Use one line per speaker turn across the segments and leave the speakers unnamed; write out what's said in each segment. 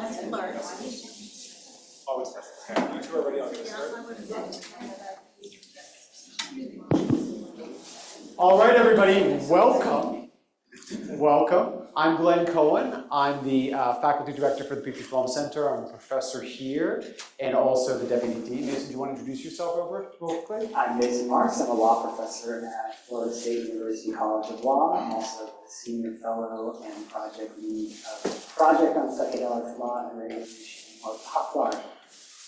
Lesson learned.
Oh, it's okay. You two are ready, I'm going to start. All right, everybody, welcome. Welcome. I'm Glenn Cohen. I'm the faculty director for the Petrie-Flom Center. I'm a professor here and also the deputy dean. Mason, do you want to introduce yourself real quickly?
I'm Mason Marks. I'm a law professor at Florida State University College of Law. I'm also a senior fellow and project lead of the Project on Psychedelics Law and Regulation, or POPLAR,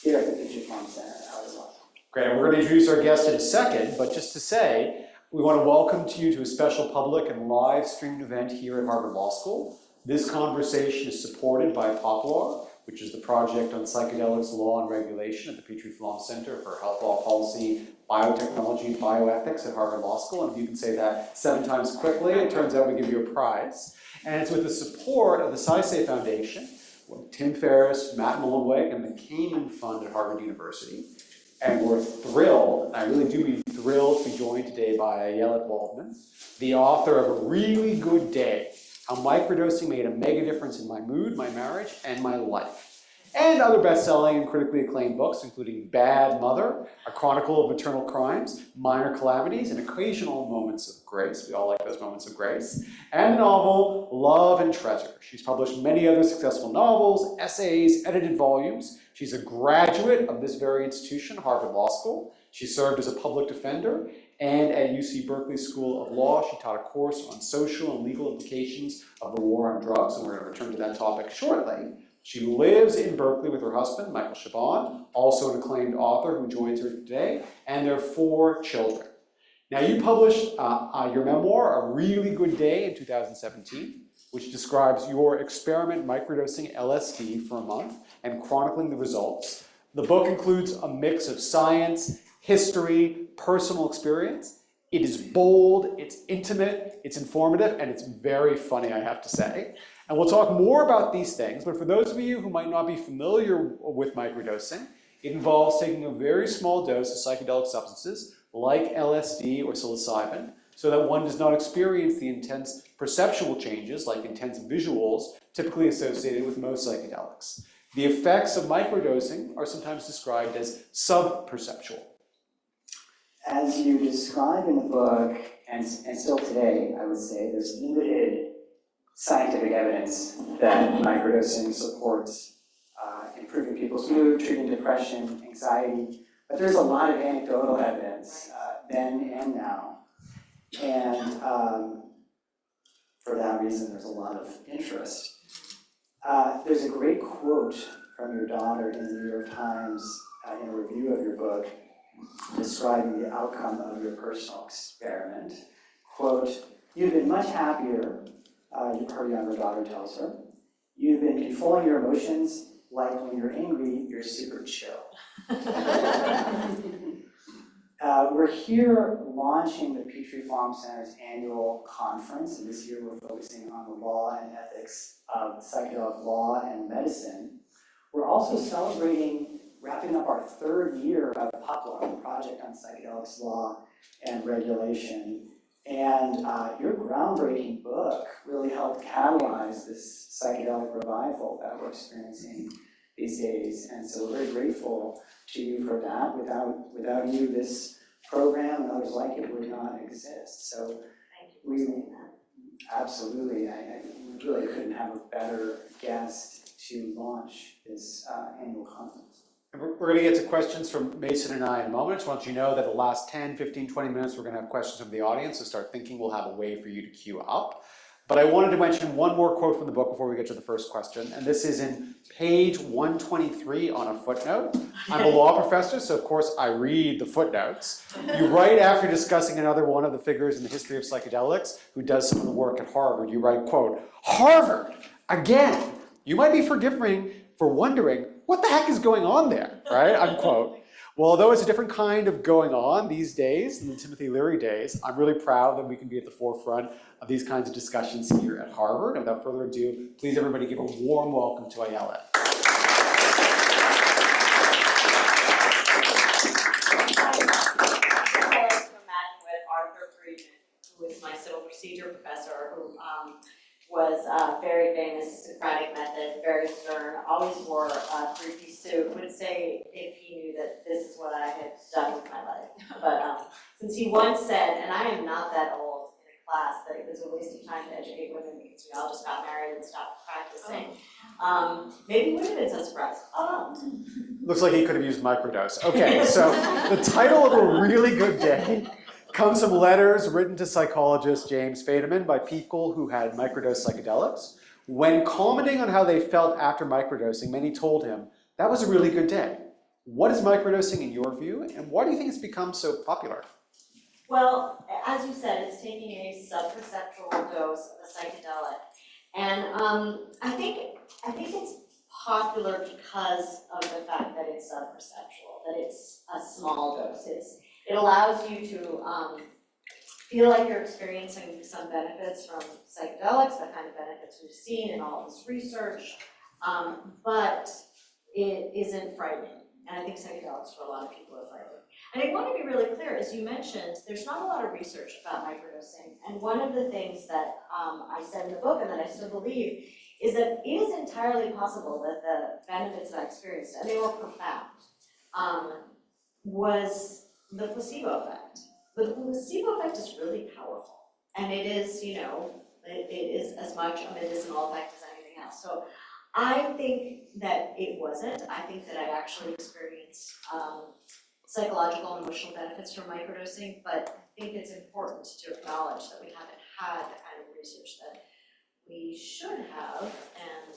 here at the Petrie-Flom Center at Howard Law.
Great. We're going to introduce our guest in a second, but just to say, we want to welcome to you to a special public and live streamed event here at Harvard Law School. This conversation is supported by POPLAR, which is the Project on Psychedelics Law and Regulation at the Petrie-Flom Center for Health Law Policy, Biotechnology, and Bioethics at Harvard Law School. And if you can say that 7 times quickly, it turns out we give you a prize. And it's with the support of the SciSafe Foundation, Tim Ferriss, Matt Mullenweg, and the Kahneman Fund at Harvard University. And we're thrilled, and I really do mean thrilled, to be joined today by Ayelet Waldman, the author of A Really Good Day, How Microdosing Made a Mega Difference in My Mood, My Marriage, and My Life. And other best-selling and critically acclaimed books, including Bad Mother, A Chronicle of Maternal Crimes, Minor Calamities, and Occasional Moments of Grace. We all like those moments of grace. And the novel Love and Treasure. She's published many other successful novels, essays, edited volumes. She's a graduate of this very institution, Harvard Law School. She served as a public defender, and at UC Berkeley School of Law, she taught a course on social and legal implications of the war on drugs, and we're going to return to that topic shortly. She lives in Berkeley with her husband, Michael Chabon, also an acclaimed author who joins her today, and their 4 children. Now, you published your memoir, A Really Good Day, in 2017, which describes your experiment microdosing LSD for a month and chronicling the results. The book includes a mix of science, history, personal experience. It is bold, it's intimate, it's informative, and it's very funny, I have to say. And we'll talk more about these things, but for those of you who might not be familiar with microdosing, it involves taking a very small dose of psychedelic substances like LSD or psilocybin so that one does not experience the intense perceptual changes like intense visuals typically associated with most psychedelics. The effects of microdosing are sometimes described as subperceptual.
As you describe in the book, and still today, I would say, there's limited scientific evidence that microdosing supports improving people's mood, treating depression, anxiety, but there's a lot of anecdotal evidence then and now. And for that reason, there's a lot of interest. There's a great quote from your daughter in the New York Times in a review of your book describing the outcome of your personal experiment. Quote, "You've been much happier," her younger daughter tells her. "You've been controlling your emotions, like when you're angry, you're super chill." We're here launching the Petrie-Flom Center's annual conference, and this year we're focusing on the law and ethics of psychedelic law and medicine. We're also celebrating wrapping up our 3rd year of POPLAR, the Project on Psychedelics Law and Regulation. And your groundbreaking book really helped catalyze this psychedelic revival that we're experiencing these days. And so we're very grateful to you for that. Without you, this program and others like it would not exist. So
Thank you for saying that.
Absolutely. I really couldn't have a better guest to launch this annual conference.
We're going to get to questions from Mason and I in a moment. I just want you to know that the last 10, 15, 20 minutes, we're going to have questions from the audience, so start thinking. We'll have a way for you to queue up. But I wanted to mention one more quote from the book before we get to the first question, and this is in page 123 on a footnote. I'm a law professor, so of course I read the footnotes. You write after discussing another one of the figures in the history of psychedelics who does some of the work at Harvard. You write, quote, "Harvard, again, you might be forgiving for wondering what the heck is going on there," right, unquote. Well, although it's a different kind of going on these days than the Timothy Leary days, I'm really proud that we can be at the forefront of these kinds of discussions here at Harvard. And without further ado, please everybody give a warm welcome to Ayelet.
Who is my civil procedure professor, who was very famous, Socratic method, very stern, always wore a three-piece suit, would say if he knew that this is what I had done with my life. But since he once said, and I am not that old in a class, that it was a waste of time to educate women because we all just got married and stopped practicing. Maybe he wouldn't have been so surprised. Oh no.
Looks like he could have used microdose. Okay, so the title of A Really Good Day comes from letters written to psychologist James Fadiman by people who had microdosed psychedelics. When commenting on how they felt after microdosing, many told him, that was a really good day. What is microdosing in your view, and why do you think it's become so popular?
Well, as you said, it's taking a subperceptual dose of a psychedelic. And I think it's popular because of the fact that it's subperceptual, that it's a small dose. It allows you to feel like you're experiencing some benefits from psychedelics, the kind of benefits we've seen in all this research, but it isn't frightening. And I think psychedelics for a lot of people are frightening. And I want to be really clear, as you mentioned, there's not a lot of research about microdosing. And one of the things that I said in the book and that I still believe is that it is entirely possible that the benefits that I experienced, and they were profound, was the placebo effect. But the placebo effect is really powerful. And it is, it is as much a medicinal effect as anything else. So I think that it wasn't. I think that I actually experienced psychological and emotional benefits from microdosing, but I think it's important to acknowledge that we haven't had the kind of research that we should have, and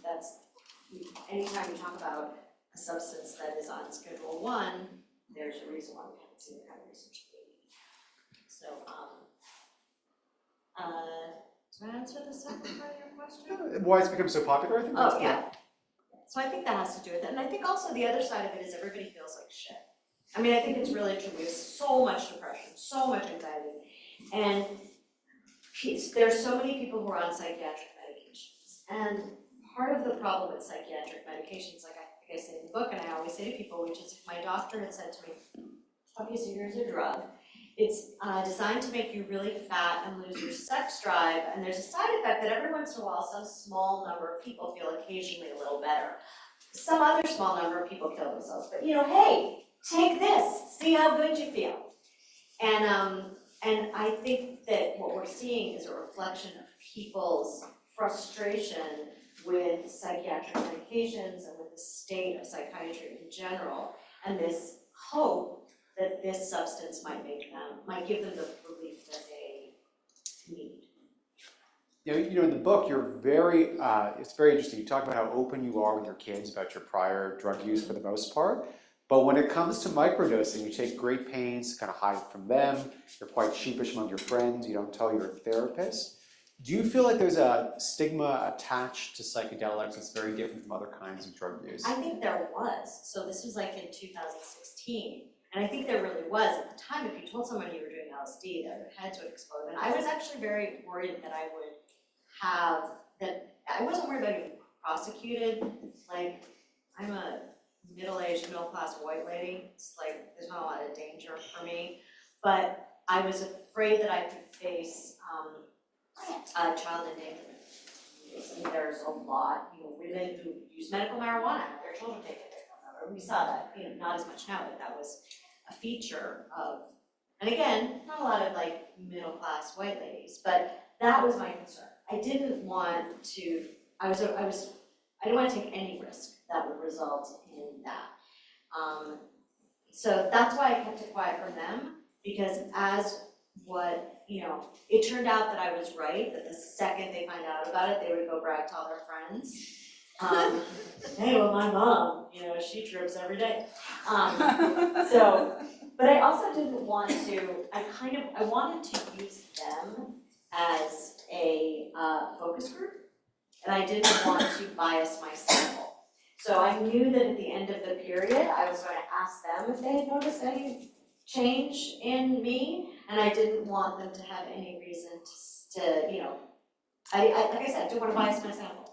that's anytime we talk about a substance that is on Schedule 1, there's a reason why we haven't seen the kind of research that we need. So, did I answer the second part of your question?
Why it's become so popular, I think that's
yeah. So I think that has to do with it. And I think also the other side of it is everybody feels like shit. I mean, I think it's really true. There's so much depression, so much anxiety. And there's so many people who are on psychiatric medications. And part of the problem with psychiatric medications, like I say in the book, and I always say to people, which is if my doctor had said to me, okay, so here's a drug. It's designed to make you really fat and lose your sex drive, and there's a side effect that every once in a while some small number of people feel occasionally a little better. Some other small number of people kill themselves, but hey, take this, see how good you feel. And I think that what we're seeing is a reflection of people's frustration with psychiatric medications and with the state of psychiatry in general, and this hope that this substance might give them the relief that they need.
In the book, you're it's very interesting. You talk about how open you are with your kids about your prior drug use for the most part. But when it comes to microdosing, you take great pains to kind of hide it from them. You're quite sheepish among your friends. You don't tell your therapist. Do you feel like there's a stigma attached to psychedelics that's very different from other kinds of drug use?
I think there was. So this was like in 2016. And I think there really was. At the time, if you told someone you were doing LSD, their heads would explode. And I was actually very worried that I wasn't worried about getting prosecuted. Like, I'm a middle-aged, middle-class white lady. It's like, there's not a lot of danger for me. But I was afraid that I could face child endangerment. And there's a lot, women who use medical marijuana have their children taken from them. We saw that, not as much now, but that was a feature of, and again, not a lot of middle-class white ladies, but that was my concern. I didn't want to, I didn't want to take any risk that would result in that. So that's why I kept it quiet from them, because it turned out that I was right, that the second they find out about it, they would go brag to all their friends. Hey, well, my mom, she trips every day. But I also didn't want to, I wanted to use them as a focus group, and I didn't want to bias my sample. So I knew that at the end of the period, I was going to ask them if they had noticed any change in me, and I didn't want them to have any reason to like I said, I didn't want to bias my sample.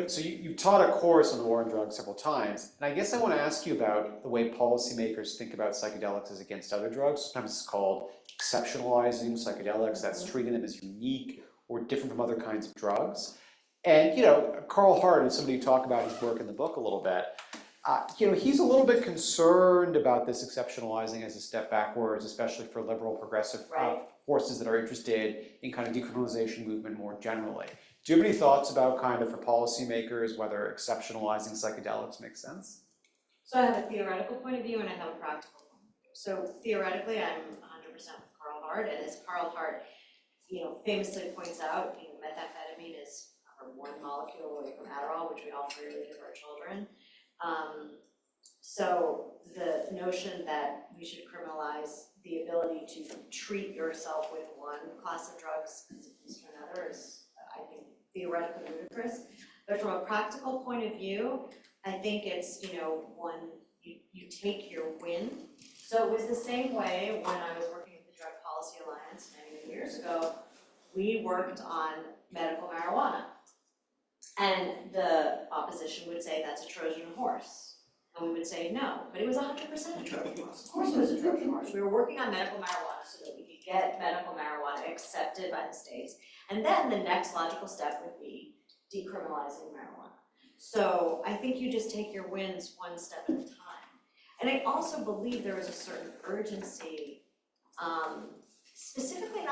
So you taught a course on the war on drugs several times, and I guess I want to ask you about the way policymakers think about psychedelics as against other drugs. Sometimes it's called exceptionalizing psychedelics, that's treating them as unique or different from other kinds of drugs. And, Carl Hart is somebody who talked about his work in the book a little bit. He's a little bit concerned about this exceptionalizing as a step backwards, especially for liberal progressive forces that are interested in kind of decriminalization movement more generally. Do you have any thoughts about kind of for policymakers whether exceptionalizing psychedelics makes sense?
So I have a theoretical point of view and I have a practical point of view. So theoretically, I'm 100% with Carl Hart, and as Carl Hart, famously points out, methamphetamine is one molecule away from Adderall, which we all freely give our children. So the notion that we should criminalize the ability to treat yourself with one class of drugs as opposed to another is, I think, theoretically ludicrous. But from a practical point of view, I think it's, one, you take your win. So it was the same way when I was working with the Drug Policy Alliance many years ago. We worked on medical marijuana. And the opposition would say that's a Trojan horse. And we would say no, but it was 100% a Trojan horse. Of course it was a Trojan horse. We were working on medical marijuana so that we could get medical marijuana accepted by the states. And then the next logical step would be decriminalizing marijuana. So I think you just take your wins one step at a time. And I also believe there is a certain urgency, specifically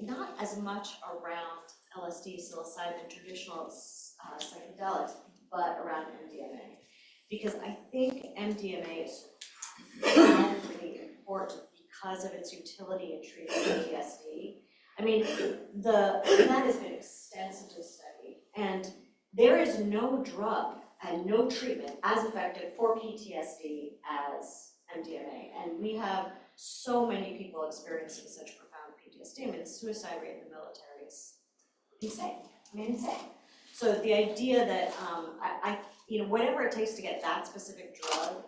not as much around LSD, psilocybin, traditional psychedelics, but around MDMA. Because I think MDMA is profoundly important because of its utility in treating PTSD. I mean, that has been extensively studied, and there is no drug and no treatment as effective for PTSD as MDMA. And we have so many people experiencing such profound PTSD. I mean, the suicide rate in the military is insane. Insane. So the idea that whatever it takes to get that specific drug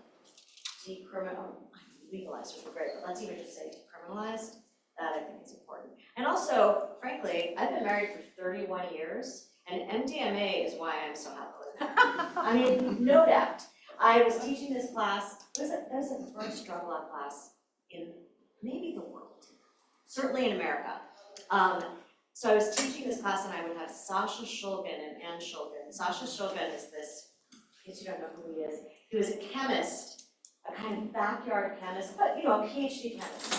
legalized would be great, but let's even just say decriminalized, that I think is important. And also, frankly, I've been married for 31 years, and MDMA is why I'm so happily married. I mean, no doubt. I was teaching this class, that was the first drug law class in maybe the world, certainly in America. So I was teaching this class and I would have Sasha Shulgin and Ann Shulgin. Sasha Shulgin is this, in case you don't know who he is, he was a chemist, a kind of backyard chemist, but a PhD chemist.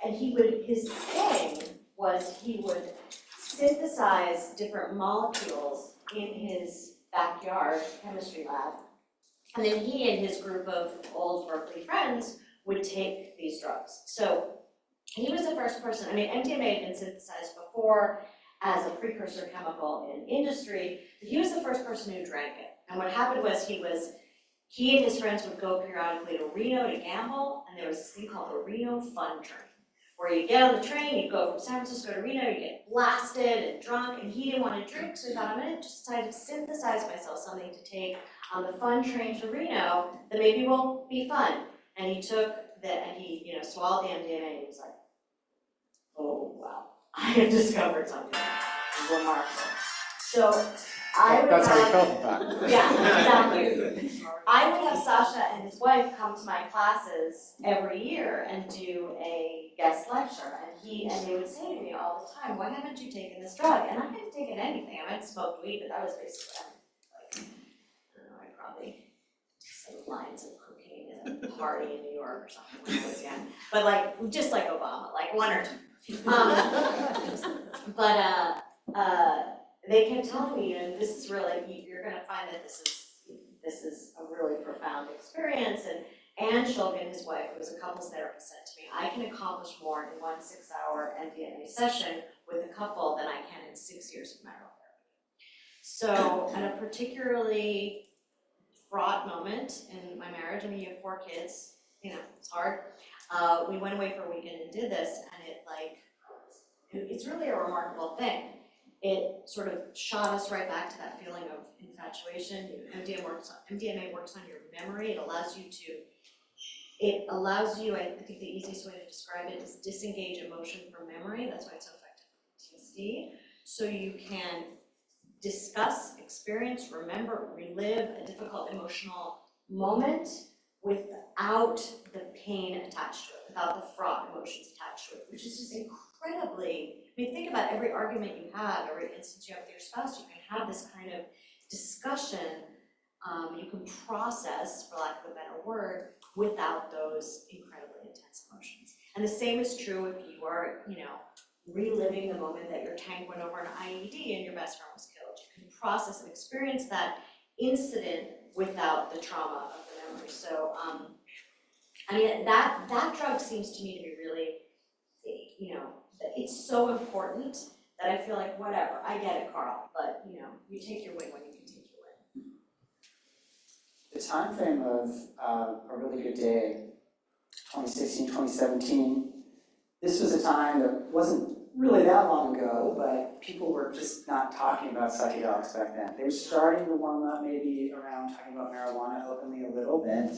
And his thing was he would synthesize different molecules in his backyard chemistry lab. And then he and his group of old Berkeley friends would take these drugs. So he was the first person. I mean, MDMA had been synthesized before as a precursor chemical in industry, but he was the first person who drank it. And what happened was he and his friends would go periodically to Reno to gamble, and there was this thing called the Reno Fun Train, where you get on the train, you go from San Francisco to Reno, you get blasted and drunk, and he didn't want to drink, so he thought, I'm going to just try to synthesize myself something to take on the fun train to Reno that maybe will be fun. And he took he swallowed the MDMA, and he was like, oh, wow, I have discovered something remarkable. So I would
That's how he felt, in fact.
Yeah, exactly. I would have Sasha and his wife come to my classes every year and do a guest lecture, and they would say to me all the time, why haven't you taken this drug? And I hadn't taken anything. I might have smoked weed, but that was basically, I don't know, I probably took some lines of cocaine at a party in New York or something when I was young. But just like Obama, one or two. They kept telling me, this is really, you're going to find that this is a really profound experience. And Ann Shulgin, his wife, who was a couples therapist, said to me, I can accomplish more in one 6-hour MDMA session with a couple than I can in 6 years of marital therapy. So at a particularly fraught moment in my marriage, you have 4 kids, it's hard. We went away for a weekend and did this, and it's really a remarkable thing. It sort of shot us right back to that feeling of infatuation. MDMA works on your memory. It allows you, I think the easiest way to describe it is disengage emotion from memory. That's why it's so effective for PTSD. So you can discuss, experience, remember, relive a difficult emotional moment without the pain attached to it, without the fraught emotions attached to it, which is just incredible. incredibly, I mean, think about every argument you have, every instance you have with your spouse, you can have this kind of discussion, you can process, for lack of a better word, without those incredibly intense emotions. And the same is true if you are, reliving the moment that your tank went over an IED and your best friend was killed. You can process and experience that incident without the trauma of the memory. So, I mean, that drug seems to me to be really, it's so important that I feel like, whatever, I get it, Carl, but, you take your win when you can take your win.
The time frame of A Really Good Day, 2016, 2017, this was a time that wasn't really that long ago, but people were just not talking about psychedelics back then. They were starting to warm up maybe around talking about marijuana openly a little bit,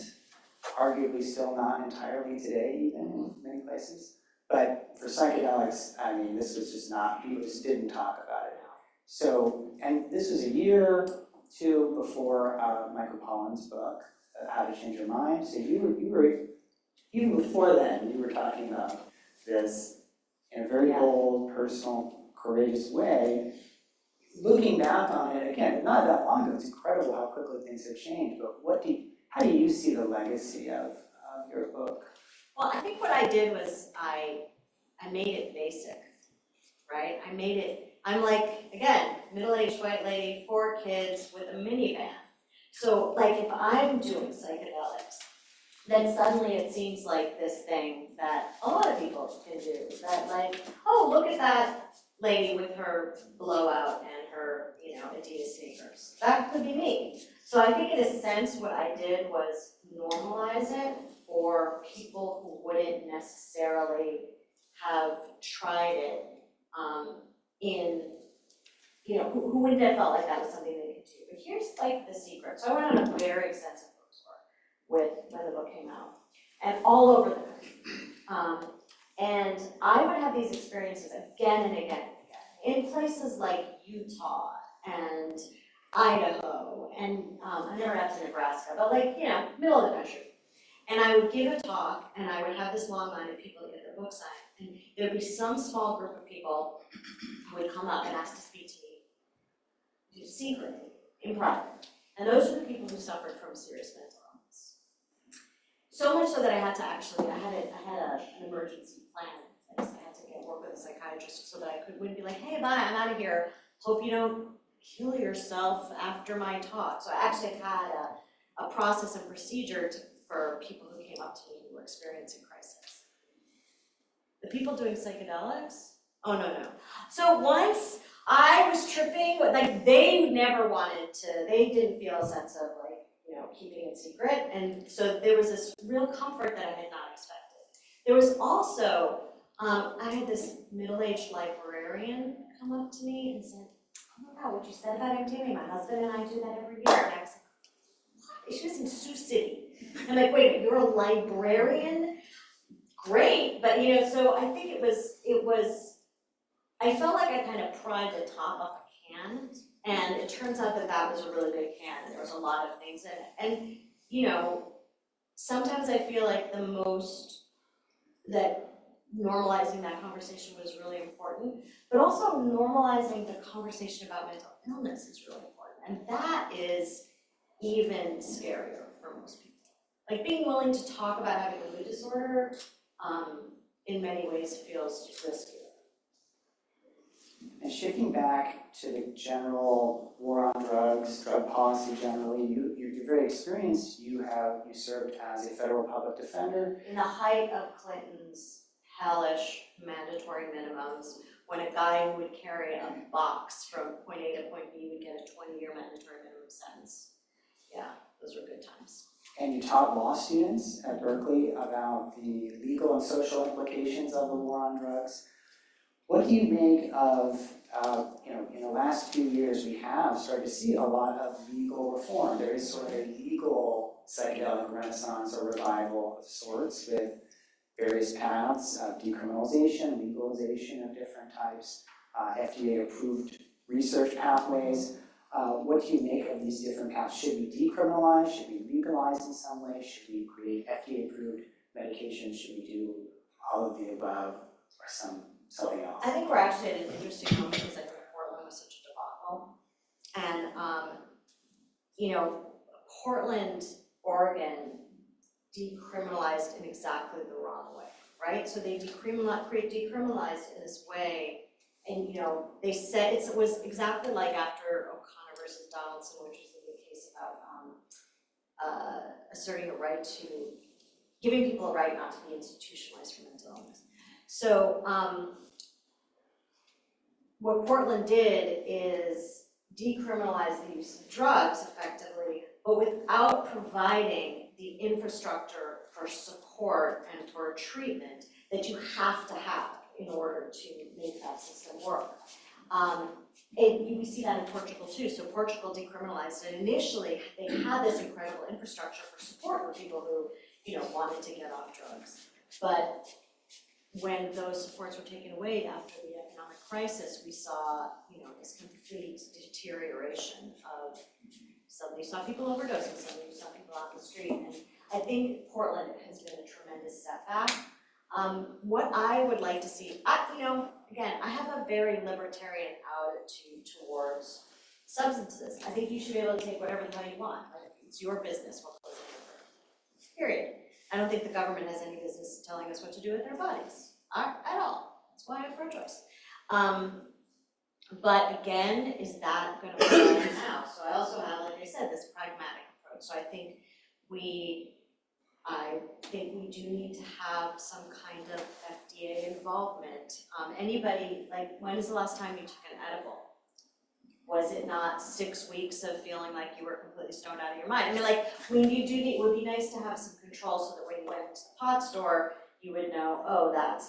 arguably still not entirely today even in many places. But for psychedelics, I mean, this was just not, people just didn't talk about it. So, and this was a year or two before Michael Pollan's book, How to Change Your Mind. So you were, even before then, you were talking about this in a very bold, personal, courageous way. Looking back on it, again, not that long ago, it's incredible how quickly things have changed, but how do you see the legacy of your book?
Well, I think what I did was I made it basic, right? I'm like, again, middle-aged white lady, 4 kids with a minivan. So like if I'm doing psychedelics, then suddenly it seems like this thing that a lot of people can do. That like, oh, look at that lady with her blowout and her, Adidas sneakers. That could be me. So I think in a sense what I did was normalize it for people who wouldn't necessarily have tried it who wouldn't have felt like that was something they could do. But here's like the secret. So I went on a very extensive book tour when the book came out, and all over the country. And I would have these experiences again and again and again in places like Utah and Idaho, and I never got to Nebraska, but like, middle of the country. And I would give a talk, and I would have this long line of people to get their book signed. And there would be some small group of people who would come up and ask to speak to me secretly, in private. And those were the people who suffered from serious mental illness. So much so that I had to actually, I had an emergency plan. I had to work with a psychiatrist so that I wouldn't be like, hey, bye, I'm out of here. Hope you don't kill yourself after my talk. So I actually had a process and procedure for people who came up to me who were experiencing crisis. The people doing psychedelics? Oh, no. So once I was tripping, like they never wanted to, they didn't feel a sense of like, keeping it secret. And so there was this real comfort that I had not expected. There was also, I had this middle-aged librarian come up to me and said, oh my God, what you said about MDMA, my husband and I do that every year. And I was like, what? She was in Sioux City. I'm like, wait a minute, you're a librarian? Great, but so I think it was, I felt like I kind of pried the top off a can, and it turns out that was a really big can, and there was a lot of things in it. And, sometimes I feel like that normalizing that conversation was really important, but also normalizing the conversation about mental illness is really important. And that is even scarier for most people. Like being willing to talk about having a mood disorder, in many ways feels riskier.
And shifting back to the general war on drugs, drug policy generally, you're very experienced. You served as a federal public defender.
In the height of Clinton's hellish mandatory minimums, when a guy who would carry a box from point A to point B would get a 20-year mandatory minimum sentence. Yeah, those were good times.
And you taught law students at Berkeley about the legal and social implications of the war on drugs. What do you make of, in the last few years we have started to see a lot of legal reform. There is sort of a legal psychedelic renaissance or revival of sorts with various paths of decriminalization, legalization of different types, FDA-approved research pathways. What do you make of these different paths? Should we decriminalize? Should we legalize in some way? Should we create FDA-approved medications? Should we do all of the above or some something else?
I think we're actually at an interesting moment because I think Portland was such a debacle. And, you know, Portland, Oregon decriminalized in exactly the wrong way, right? So they decriminalized in this way, and you know, they said it was exactly like after O'Connor versus Donaldson, which was the big case about asserting a right to, giving people a right not to be institutionalized for mental illness. So what Portland did is decriminalize the use of drugs effectively, but without providing the infrastructure for support and for treatment that you have to have in order to make that system work. We see that in Portugal too. So Portugal decriminalized, and initially they had this incredible infrastructure for support for people who, you know, wanted to get off drugs. But when those supports were taken away after the economic crisis, we saw, you know, this complete deterioration of, suddenly you saw people overdosing, suddenly you saw people off the street, and I think Portland has been a tremendous setback. What I would like to see, you know, again, I have a very libertarian attitude towards substances. I think you should be able to take whatever the hell you want. Like, it's your business what goes in your brain. Period. I don't think the government has any business telling us what to do with our bodies at all. That's why I'm pro-choice. But again, is that going to apply now? So I also have, like I said, this pragmatic approach. So I think we do need to have some kind of FDA involvement. Anybody, like, when is the last time you took an edible? Was it not 6 weeks of feeling like you were completely stoned out of your mind? I mean, like, when you do need, it would be nice to have some control so that when you went to the pot store, you would know, oh, that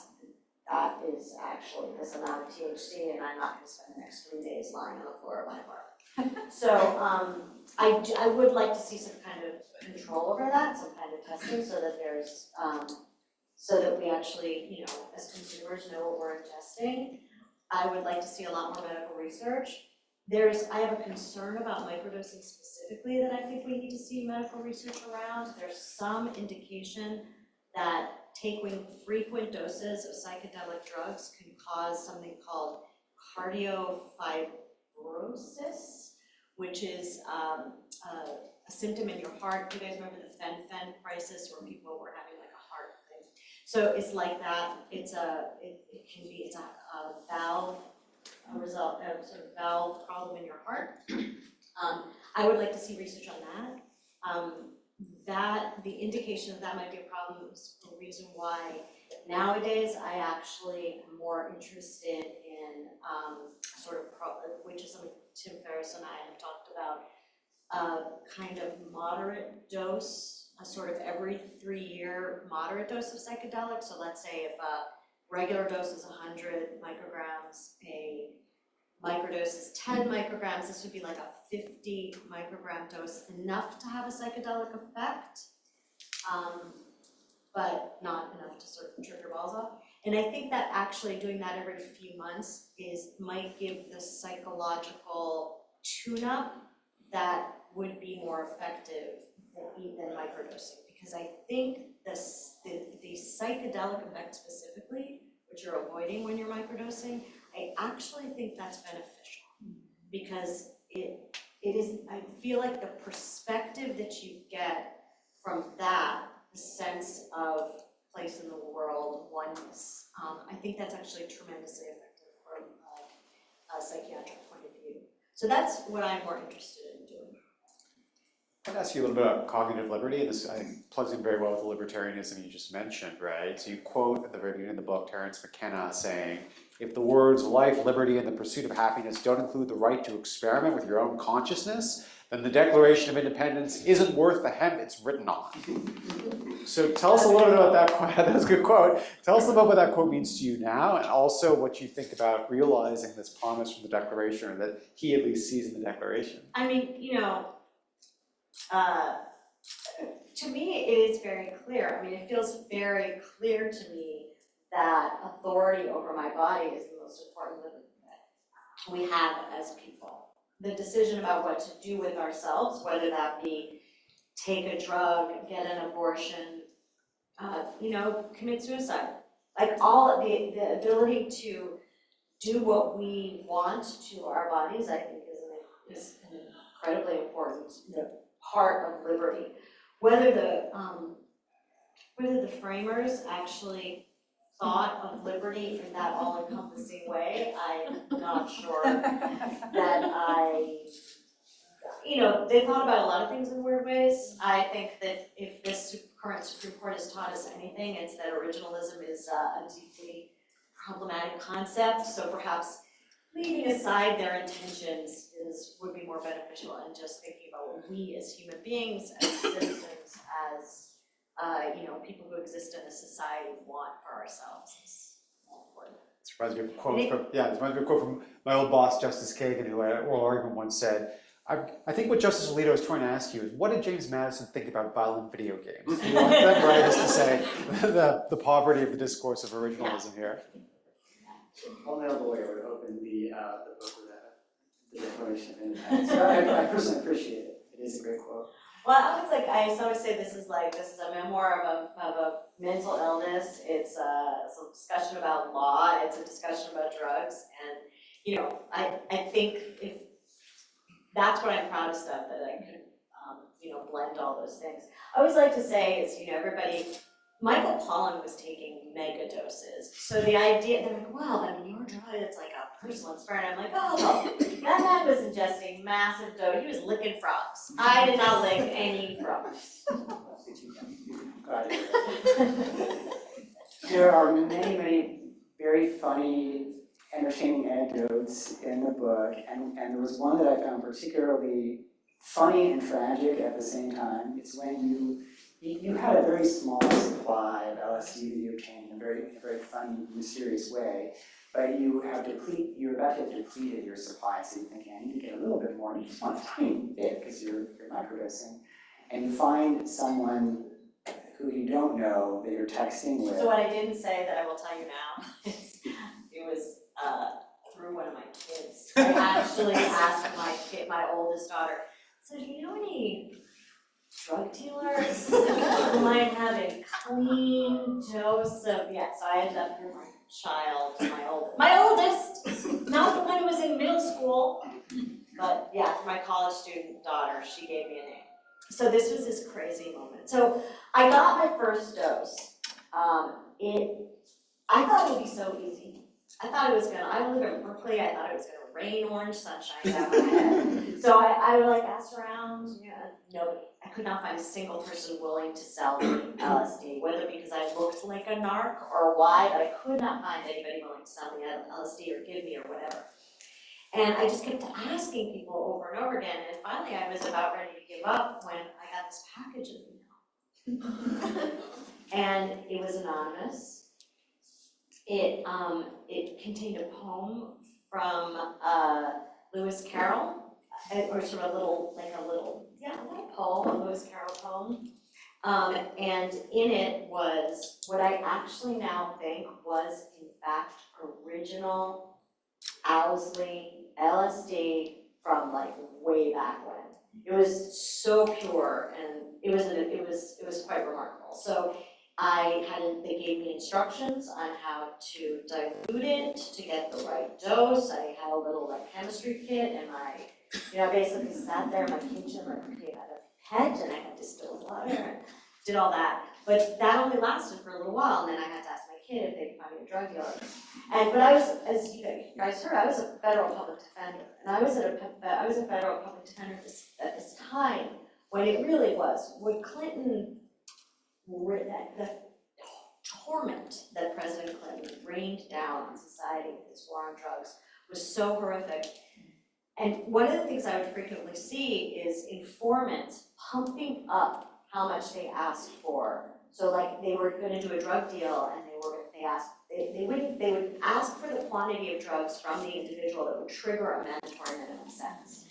is actually this amount of THC, and I'm not going to spend the next 3 days lying on the floor of my apartment. So I would like to see some kind of control over that, some kind of testing, so that there's so that we actually, you know, as consumers know what we're ingesting. I would like to see a lot more medical research. I have a concern about microdosing specifically that I think we need to see medical research around. There's some indication that taking frequent doses of psychedelic drugs can cause something called cardiofibrosis, which is a symptom in your heart. Do you guys remember the fen-phen crisis where people were having like a heart thing? So it's like that. It's a valve, a sort of valve problem in your heart. I would like to see research on that. The indication of that might be a problem is a reason why nowadays I actually am more interested in which is something Tim Ferriss and I have talked about, kind of moderate dose, a sort of every 3-year moderate dose of psychedelics. So let's say if a regular dose is 100 micrograms, a microdose is 10 micrograms, this would be like a 50 microgram dose, enough to have a psychedelic effect, but not enough to sort of trip your balls off. And I think that actually doing that every few months might give the psychological tune-up that would be more effective than microdosing. Because I think the psychedelic effect specifically, which you're avoiding when you're microdosing, I actually think that's beneficial. Because it is, I feel like the perspective that you get from that, the sense of place in the world, oneness, I think that's actually tremendously effective from a psychiatric point of view. So that's what I'm more interested in doing.
I'd ask you a little bit about cognitive liberty, and this I think plugs in very well with the libertarianism you just mentioned, right? So you quote at the very beginning of the book Terence McKenna saying, if the words life, liberty, and the pursuit of happiness don't include the right to experiment with your own consciousness, then the Declaration of Independence isn't worth the hemp it's written on. So tell us a little bit about that quote. That was a good quote. Tell us about what that quote means to you now, and also what you think about realizing this promise from the Declaration, or that he at least sees in the Declaration.
I mean, you know, to me, it is very clear. I mean, it feels very clear to me that authority over my body is the most important thing that we have as people. The decision about what to do with ourselves, whether that be take a drug, get an abortion, you know, commit suicide. like all the ability to do what we want to our bodies, I think is an incredibly important part of liberty. Whether the framers actually thought of liberty in that all-encompassing way, I'm not sure that they thought about a lot of things in weird ways. I think that if this current Supreme Court has taught us anything, it's that originalism is a deeply problematic concept, so perhaps leaving aside their intentions would be more beneficial, and just thinking about what we as human beings, as citizens, as people who exist in a society want for ourselves is more important.
This reminds me of a quote from my old boss, Justice Kagan, who at an oral argument once said, I think what Justice Alito is trying to ask you is, what did James Madison think about violent video games? You know, that right is to say, the poverty of the discourse of originalism here.
Only a lawyer would open the book with the Declaration of Independence. So I personally appreciate it. It is a great quote.
Well, I always say this is a memoir of a mental illness. It's a discussion about law. It's a discussion about drugs, and I think if that's what I'm proudest of, that I could blend all those things. I always like to say is everybody. Michael Pollan was taking mega doses. So the idea, they're like, well, your drug, it's like a personal experiment. I'm like, oh, that man was ingesting massive dose. He was licking frogs. I did not lick any frogs.
There are many, many very funny, entertaining anecdotes in the book, and there was one that I found particularly funny and tragic at the same time. It's when you had a very small supply of LSD that you obtained in a very funny, mysterious way, but you're about to have depleted your supply, so you think, I need to get a little bit more, and you just want a tiny bit because you're microdosing, and you find someone who you don't know that you're texting with.
So what I didn't say that I will tell you now is it was through one of my kids. I actually asked my oldest daughter, so do you know any drug dealers who might have a clean dose of, so I ended up through my child, my oldest, not the one who was in middle school, but for my college student daughter, she gave me a name. So this was this crazy moment. So I got my first dose. I thought it would be so easy. I live in Berkeley, I thought it was gonna rain orange sunshine down my head. So I asked around, nobody. I could not find a single person willing to sell me LSD, whether because I looked like a narc or why, but I could not find anybody willing to sell me LSD or give me or whatever. And I just kept asking people over and over again, and finally I was about ready to give up when I got this package in the mail. And it was anonymous. It contained a poem from Lewis Carroll, or sort of a little poem, a Lewis Carroll poem. And in it was what I actually now think was, in fact, original Owsley LSD from way back when. It was so pure, and it was quite remarkable. So they gave me instructions on how to dilute it to get the right dose. I had a little chemistry kit, and I basically sat there in my kitchen, had a pet, and I had distilled water and did all that. But that only lasted for a little while, and then I had to ask my kid if they could find me a drug dealer. But I was, as you guys heard, I was a federal public defender, and I was a federal public defender at this time when it really was what Clinton. The torment that President Clinton rained down on society with this war on drugs was so horrific. And one of the things I would frequently see is informants pumping up how much they asked for. So they were going to do a drug deal, and they would ask for the quantity of drugs from the individual that would trigger a mandatory minimum sentence.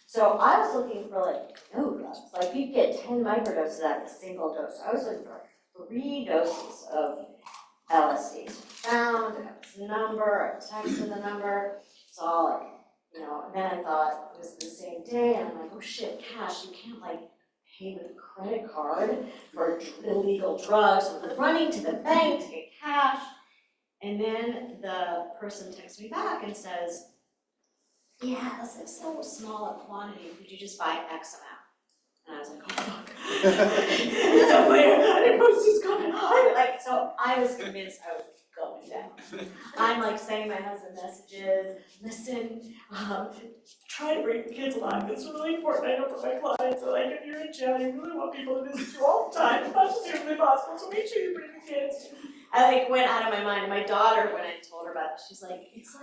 So I was looking for no drugs. You'd get 10 microdoses out of a single dose. I was looking for 3 doses of LSD. Found a number, I texted the number. It's all and then I thought it was the same day, and I'm like, oh shit, Cash, you can't pay with a credit card for illegal drugs, or running to the bank to get cash. And then the person texts me back and says, yeah, that's like so small a quantity, could you just buy X amount? And I was like, oh fuck. It's so clear, I didn't know this was coming. So I was convinced I was going down. I'm like sending my husband messages, listen, try to bring kids alive. It's really important, I know for my clients, so like if you're in jail, you really want people to visit you all the time, as much as humanly possible, so make sure you bring the kids. I like went out of my mind. My daughter, when I told her about it, she's like, it's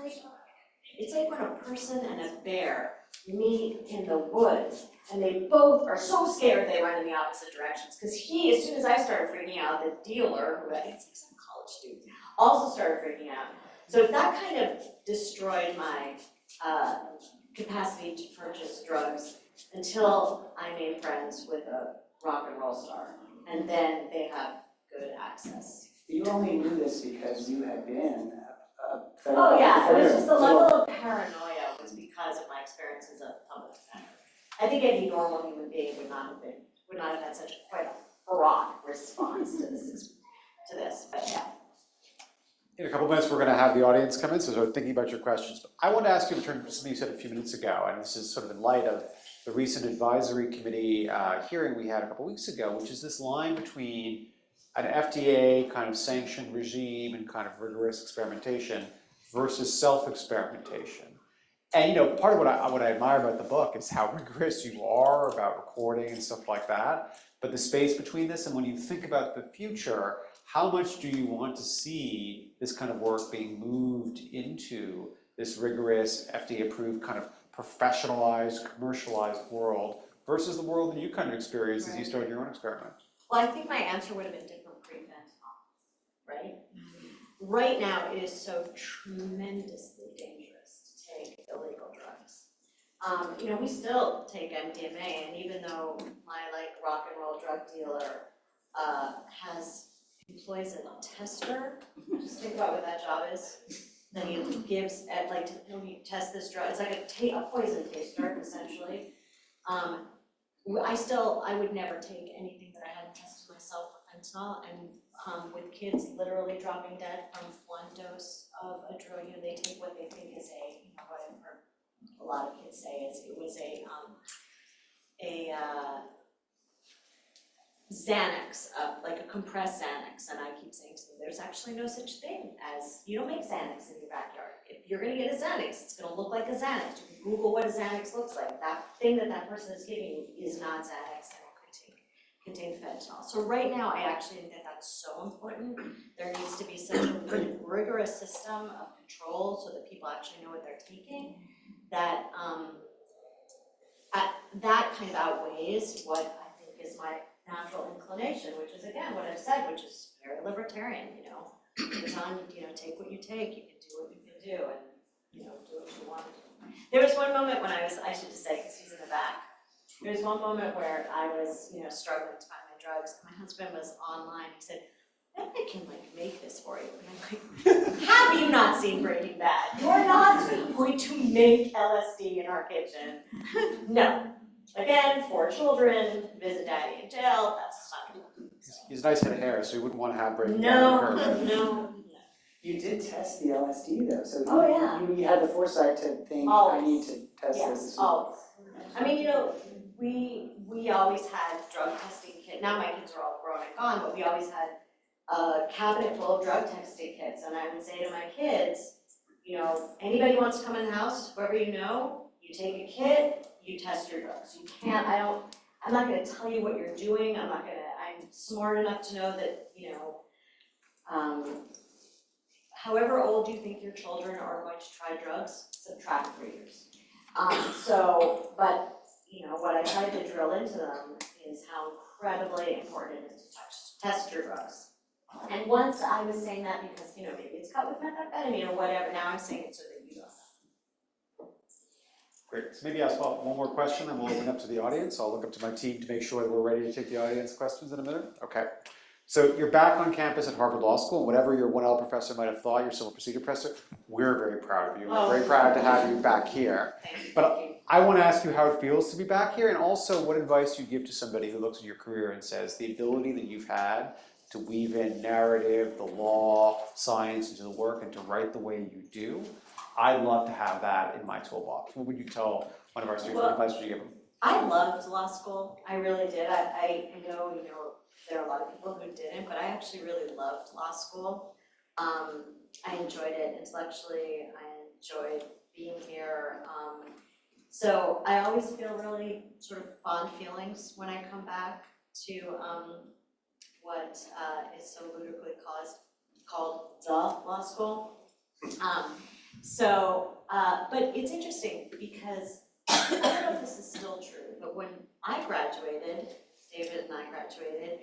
like when a person and a bear meet in the woods, and they both are so scared they run in the opposite directions. Because he, as soon as I started freaking out, the dealer, who I think is like some college student, also started freaking out. So that kind of destroyed my capacity to purchase drugs until I made friends with a rock and roll star, and then they have good access.
You only knew this because you had been a federal.
Oh yeah, it was just the level of paranoia was because of my experience as a public defender. I think any normal human being would not have had such quite a broad response to this, but yeah.
In a couple minutes, we're going to have the audience come in, so sort of thinking about your questions. But I want to ask you in terms of something you said a few minutes ago, and this is sort of in light of the recent advisory committee hearing we had a couple weeks ago, which is this line between an FDA kind of sanctioned regime and kind of rigorous experimentation versus self-experimentation. And part of what I admire about the book is how rigorous you are about recording and stuff like that. But the space between this, and when you think about the future, how much do you want to see this kind of work being moved into this rigorous, FDA-approved kind of professionalized, commercialized world versus the world that you kind of experienced as you started your own experiment?
Well, I think my answer would have been different pre-fentanyl, right? Right now, it is so tremendously dangerous to take illegal drugs. We still take MDMA, and even though my rock and roll drug dealer employs a tester, just think about what that job is. Then he gives you test this drug. It's like a poison taster, essentially. I would never take anything that I hadn't tested myself for fentanyl, and with kids literally dropping dead from one dose of a drug, they take what they think is what I've heard a lot of kids say is it was a Xanax, like a compressed Xanax, and I keep saying to them, there's actually no such thing as, you don't make Xanax in your backyard. If you're gonna get a Xanax, it's gonna look like a Xanax. You can Google what a Xanax looks like. That thing that person is giving you is not Xanax, and it could contain fentanyl. So right now, I actually think that that's so important. There needs to be such a rigorous system of control so that people actually know what they're taking, that that kind of outweighs what I think is my natural inclination, which is again what I've said, which is very libertarian. Take what you take, you can do what you can do, and do what you want to do. There was one moment when I should just say, because he's in the back, there was one moment where I was, struggling to find my drugs, and my husband was online. He said, I bet I can make this for you. And I'm like, have you not seen Breaking Bad? You are not going to make LSD in our kitchen. No. Again, 4 children, visit daddy in jail, that's not.
He's a nice head of hair, so you wouldn't want to have Breaking Bad.
No.
You did test the LSD though, so you had the foresight to think,
Always.
I need to test this.
Always. I mean, we always had drug testing kits. Now my kids are all grown and gone, but we always had a cabinet full of drug testing kits. And I would say to my kids, anybody wants to come in the house, whoever you take a kit, you test your drugs. You can't, I'm not gonna tell you what you're doing. I'm smart enough to know that, however old you think your children are going to try drugs, subtract 3 years. But what I tried to drill into them is how incredibly important it is to test your drugs. And once I was saying that because, maybe it's cut with methamphetamine or whatever, now I'm saying it so that you don't know.
Great. So maybe ask one more question, and we'll open up to the audience. I'll look up to my team to make sure that we're ready to take the audience questions in a minute. Okay. So you're back on campus at Harvard Law School, and whatever your 1L professor might have thought, your civil procedure professor, we're very proud of you. We're very proud to have you back here. But I want to ask you how it feels to be back here, and also what advice you give to somebody who looks at your career and says the ability that you've had to weave in narrative, the law, science into the work, and to write the way you do. I'd love to have that in my toolbox. What would you tell one of our students? What advice would you give them?
I loved law school. I really did. I know, there are a lot of people who didn't, but I actually really loved law school. I enjoyed it intellectually. I enjoyed being here. So I always feel really sort of fond feelings when I come back to what is so ludicrously called the law school. But it's interesting because I don't know if this is still true, but when I graduated, David and I graduated,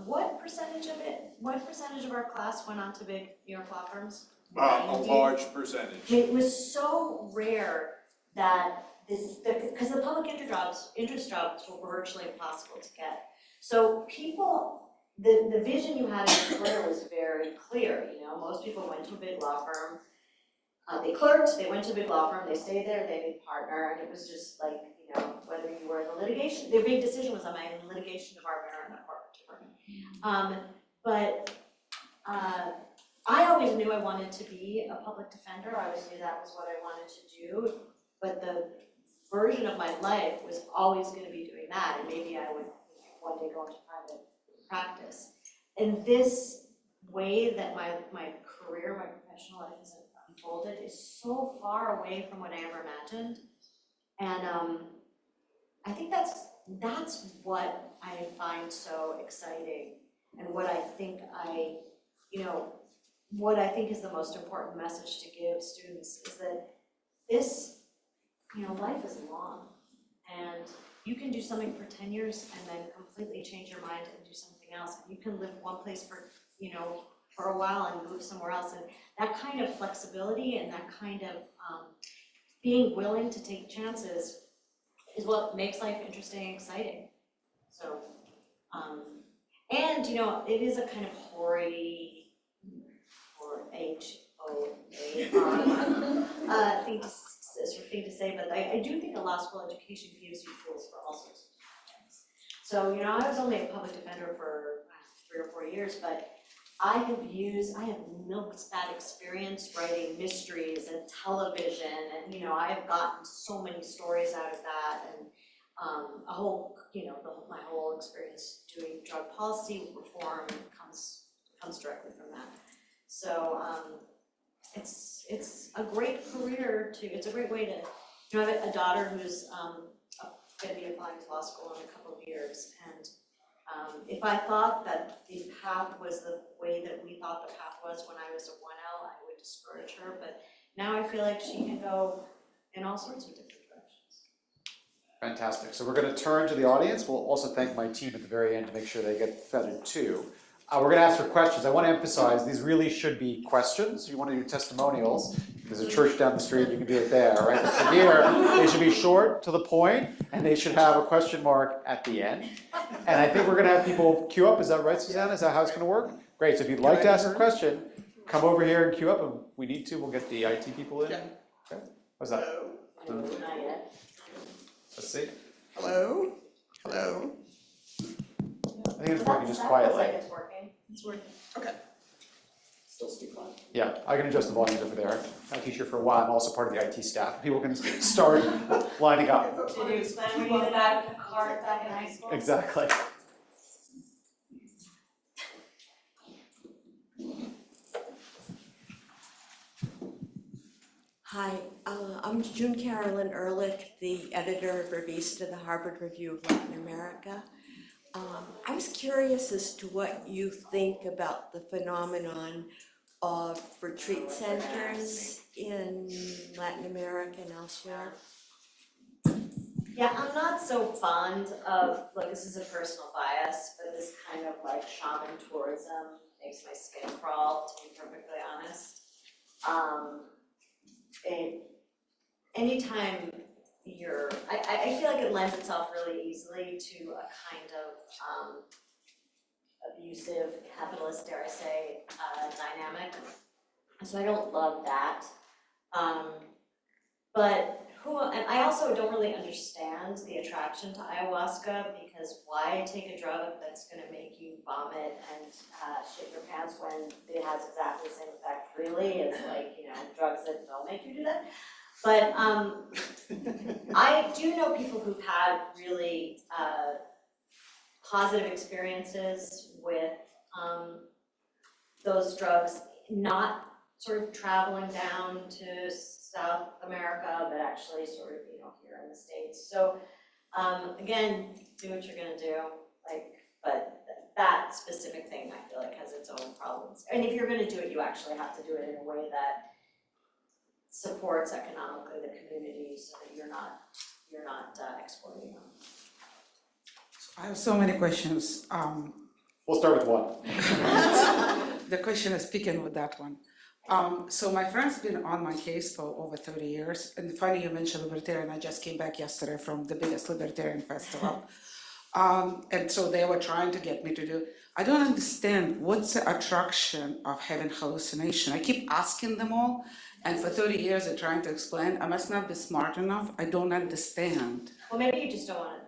what percentage of our class went on to big New York law firms?
A large percentage.
It was so rare that because the public interest jobs were virtually impossible to get. So the vision you had in your career was very clear. Most people went to a big law firm. They clerked, they went to a big law firm, they stayed there, they made partner, and it was just like, whether you were in the litigation, their big decision was, am I in the litigation department or in the corporate department? I always knew I wanted to be a public defender. I always knew that was what I wanted to do, but the version of my life was always going to be doing that, and maybe I would one day go into private practice. And this way that my career, my professional life has unfolded is so far away from what I ever imagined, and I think that's what I find so exciting, and what I think is the most important message to give students is that this, life is long, and you can do something for 10 years and then completely change your mind and do something else. And you can live one place for a while and move somewhere else. And that kind of flexibility and that kind of being willing to take chances is what makes life interesting and exciting. So, and it is a kind of hoary, or HOA thing to say, but I do think a law school education gives you tools for all sorts of things. So, I was only a public defender for 3 or 4 years, but I have milked that experience writing mysteries and television, and I have gotten so many stories out of that, and my whole experience doing drug policy reform comes directly from that. So it's a great career it's a great way to, I have a daughter who's going to be applying to law school in a couple of years, and if I thought that the path was the way that we thought the path was when I was a 1L, I would discourage her, but now I feel like she can go in all sorts of different directions.
Fantastic. So we're going to turn to the audience. We'll also thank my team at the very end to make sure they get feathered too. We're going to ask for questions. I want to emphasize these really should be questions. If you want to do testimonials, there's a church down the street, you can do it there, right? But for here, they should be short, to the point, and they should have a question mark at the end. And I think we're going to have people queue up. Is that right, Susanna? Is that how it's going to work? Great. So if you'd like to ask a question, come over here and queue up. And we need to. We'll get the IT people in. Okay. What's that?
Not yet.
Let's see.
Hello? Hello?
I think it's working just quietly.
That feels like it's working.
It's working. Okay.
Still speak loud.
Yeah, I can adjust the volumes over there. I'm a teacher for a while. I'm also part of the IT staff. People can start lining up.
Did you explain when you did that cart back in high school?
Exactly.
Hi, I'm June Carolyn Ehrlich, the editor of Revista, the Harvard Review of Latin America. I was curious as to what you think about the phenomenon of retreat centers in Latin America and elsewhere.
Yeah, I'm not so fond of, this is a personal bias, but this kind of shaman tourism makes my skin crawl, to be perfectly honest. Anytime I feel like it lends itself really easily to a kind of abusive, capitalist, dare I say, dynamic. So I don't love that. But and I also don't really understand the attraction to ayahuasca, because why take a drug that's gonna make you vomit and shit your pants when it has exactly the same effect really as, like, you know, drugs that don't make you do that. But I do know people who've had really positive experiences with those drugs, not sort of traveling down to South America, but actually sort of, you know, here in the States. So again, do what you're gonna do, like, but that specific thing I feel like has its own problems. And if you're gonna do it, you actually have to do it in a way that supports economically the community so that you're not exploiting them.
I have so many questions.
We'll start with one.
The question is picking with that one. So my friend's been on my case for over 30 years. And funny you mentioned libertarian. I just came back yesterday from the biggest libertarian festival. And so they were trying to get me to do. I don't understand what's the attraction of having hallucination. I keep asking them all. And for 30 years they're trying to explain. I must not be smart enough. I don't understand.
Well, maybe you just don't want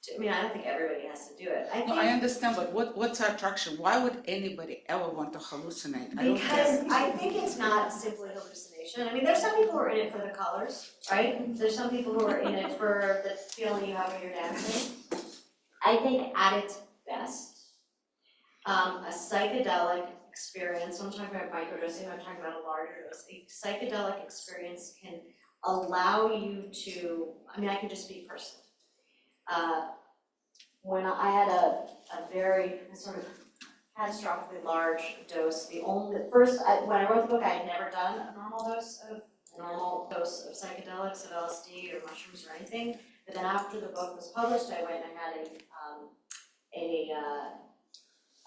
to. I mean, I don't think everybody has to do it. I
No,
think
I understand, but what's the attraction? Why would anybody ever want to hallucinate? I don't
because
get it.
I think it's not simply hallucination. I mean, there's some people who are in it for the colors, right? There's some people who are in it for the feeling you have when you're dancing. I think at its best, a psychedelic experience, I'm talking about microdosing, I'm talking about a larger dose, a psychedelic experience can allow you to, I mean, I can just speak personally. When I had a very sort of catastrophically large dose, when I wrote the book, I had never done a normal dose of psychedelics, of LSD or mushrooms or anything. But then after the book was published, I went and I had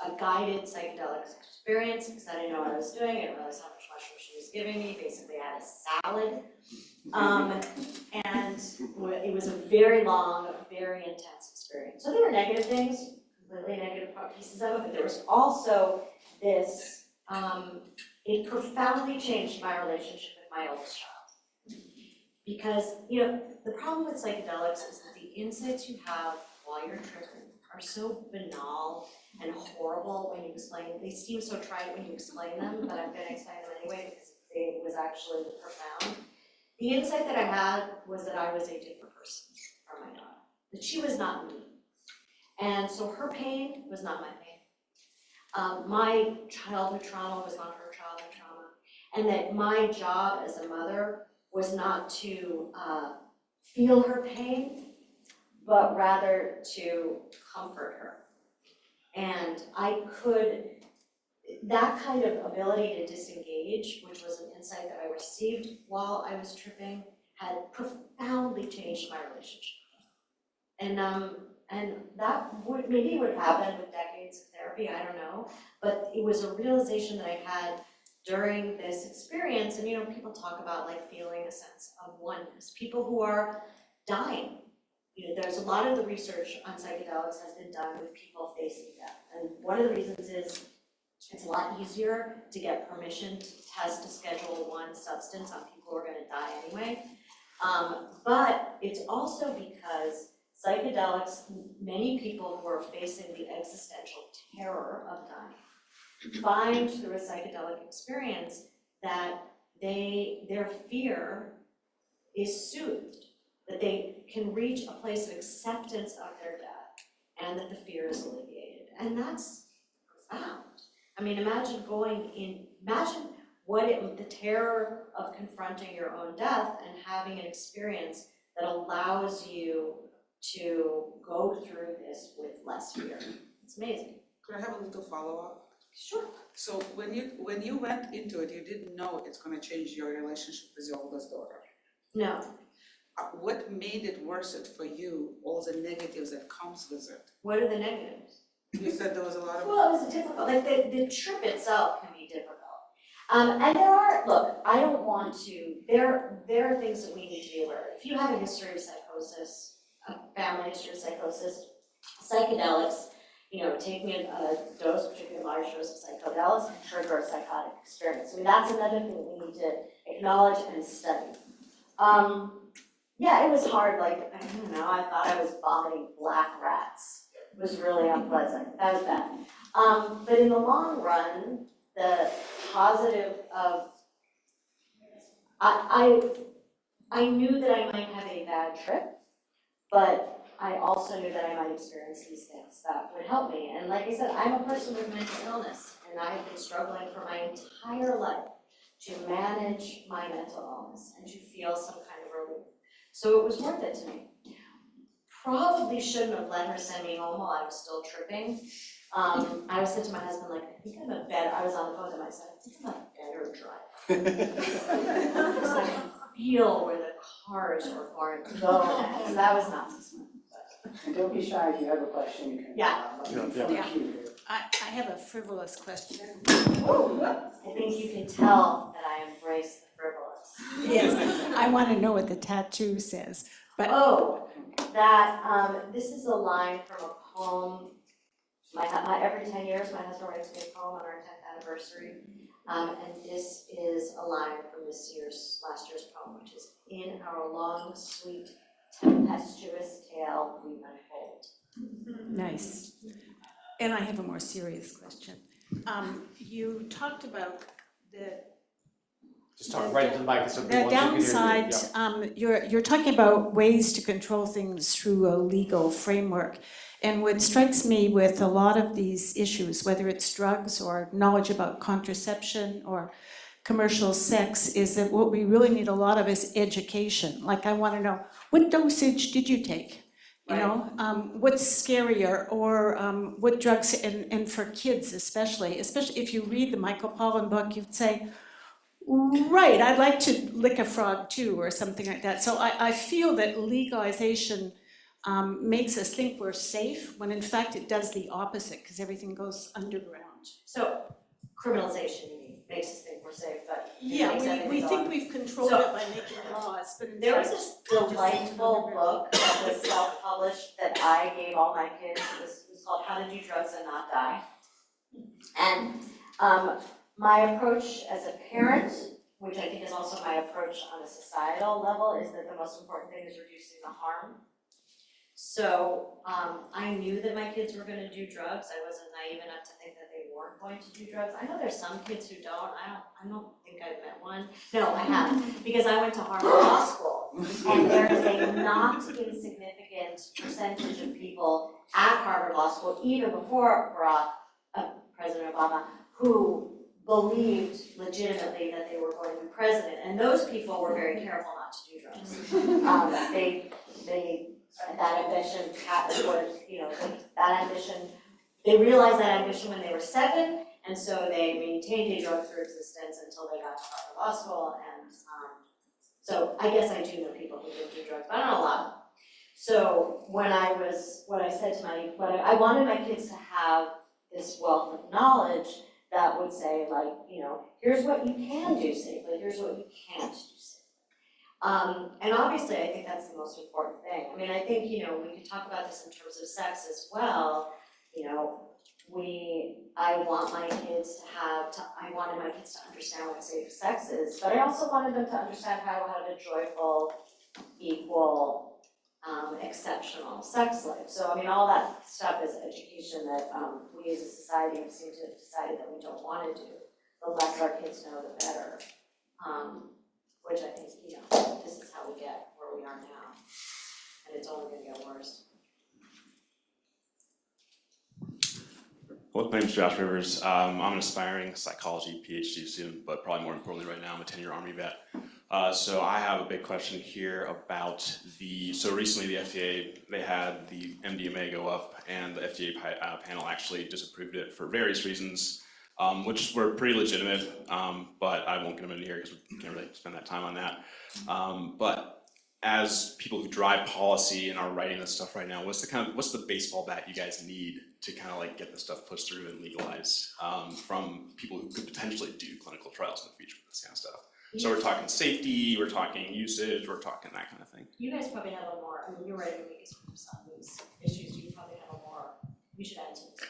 a guided psychedelic experience because I didn't know what I was doing. I didn't realize how much mushrooms she was giving me. Basically, I had a salad. And it was a very long, very intense experience. So there were negative things, completely negative pieces of it, but there was also this, it profoundly changed my relationship with my oldest child. Because, you know, the problem with psychedelics is that the insights you have while you're tripping are so banal and horrible when you explain. They seem so trite when you explain them, but I'm going to explain them anyway because it was actually profound. The insight that I had was that I was a different person from my daughter, that she was not me. And so her pain was not my pain. My childhood trauma was not her childhood trauma. And that my job as a mother was not to feel her pain, but rather to comfort her. And that kind of ability to disengage, which was an insight that I received while I was tripping, had profoundly changed my relationship. And that maybe would happen with decades of therapy, I don't know, but it was a realization that I had during this experience. And you know, people talk about like feeling a sense of oneness. People who are dying. You know, there's a lot of the research on psychedelics has been done with people facing death. And one of the reasons is it's a lot easier to get permission to test a Schedule I substance on people who are going to die anyway. But it's also because psychedelics, many people who are facing the existential terror of dying, find through a psychedelic experience that their fear is soothed, that they can reach a place of acceptance of their death, and that the fear is alleviated. And that's profound. I mean, imagine the terror of confronting your own death and having an experience that allows you to go through this with less fear. It's amazing.
Could I have a little follow-up?
Sure.
So when you went into it, you didn't know it's going to change your relationship with your oldest daughter.
No.
What made it worse for you, all the negatives that comes with it?
What are the negatives?
You said there was a lot of...
Well, it was difficult, like the trip itself can be difficult. And there are, look, I don't want to, there are things that we need to be aware of. If you have a history of psychosis, a family history of psychosis, psychedelics, taking a dose, particularly a large dose of psychedelics, can trigger a psychotic experience. I mean, that's another thing that we need to acknowledge and study. Yeah, it was hard, like, I don't know, I thought I was vomiting black rats. It was really unpleasant, that was bad. But in the long run, the positive of, I knew that I might have a bad trip, but I also knew that I might experience these things that would help me. And like I said, I'm a person with mental illness, and I've been struggling for my entire life to manage my mental illness and to feel some kind of relief. So it was worth it to me. Probably shouldn't have let her send me home while I was still tripping. I said to my husband, like, I think I'm a better, I was on the phone with him, I said, I think I'm a better driver. Because I can feel where the cars were going to go next. So that was not so smart.
And don't be shy, if you have a question, you can.
Yeah.
Yeah.
I have a frivolous question.
I think you can tell that I embrace the frivolous.
Yes, I want to know what the tattoo says. But
Oh, that, this is a line from a poem. Every 10 years, my husband writes me a poem on our 10th anniversary. And this is a line from last year's poem, which is, in our long, sweet, tempestuous tale we unfold.
nice. And I have a more serious question. You talked about the
Just talk right into the mic so people
the
can hear you.
downside. You're talking about ways to control things through a legal framework. And what strikes me with a lot of these issues, whether it's drugs or knowledge about contraception or commercial sex, is that what we really need a lot of is education. Like, I want to know, what dosage did you take? You know, what's scarier, or what drugs, and for kids especially if you read the Michael Pollan book, you'd say, right, I'd like to lick a frog too, or something like that. So I feel that legalization makes us think we're safe, when in fact it does the opposite, because everything goes underground.
So, criminalization, you mean, makes us think we're safe, but it
Yeah,
makes
we
everything
think
go
we've controlled
So-
it by making laws, but in
There was
fact,
this delightful book that was self-published that I gave all my kids. It was called How to Do Drugs and Not Die. And my approach as a parent, which I think is also my approach on a societal level, is that the most important thing is reducing the harm. So I knew that my kids were going to do drugs. I wasn't naive enough to think that they weren't going to do drugs. I know there's some kids who don't. I don't think I've met one. No, I haven't, because I went to Harvard Law School, and there is a not insignificant percentage of people at Harvard Law School, even before President Obama, who believed legitimately that they were going to be president, and those people were very careful not to do drugs. That ambition, that ambition, they realized that ambition when they were 7, and so they maintained a drug-free existence until they got to Harvard Law School, and so I guess I do know people who did do drugs, but I don't know a lot of them. So I wanted my kids to have this wealth of knowledge that would say, like, here's what you can do safely, here's what you can't do safely. And obviously, I think that's the most important thing. I mean, I think, we could talk about this in terms of sex as well. I wanted my kids to understand what safe sex is, but I also wanted them to understand how to have a joyful, equal, exceptional sex life. So, I mean, all that stuff is education that we as a society have seemed to have decided that we don't want to do. The less our kids know, the better. Which I think, this is how we get where we are now. And it's only gonna get worse.
Well, my name's Josh Rivers. I'm an aspiring psychology PhD student, but probably more importantly right now, I'm a 10-year Army vet. So I have a big question here about so recently the FDA, they had the MDMA go up, and the FDA panel actually disapproved it for various reasons, which were pretty legitimate, but I won't get them into here because we can't really spend that time on that. But as people who drive policy and are writing this stuff right now, what's the baseball bat you guys need to kind of like get this stuff pushed through and legalized from people who could potentially do clinical trials in the future with this kind of stuff? So we're talking safety, we're talking usage, we're talking that kind of thing.
You guys probably have you're writing legal groups on these issues, you probably have we should add to this.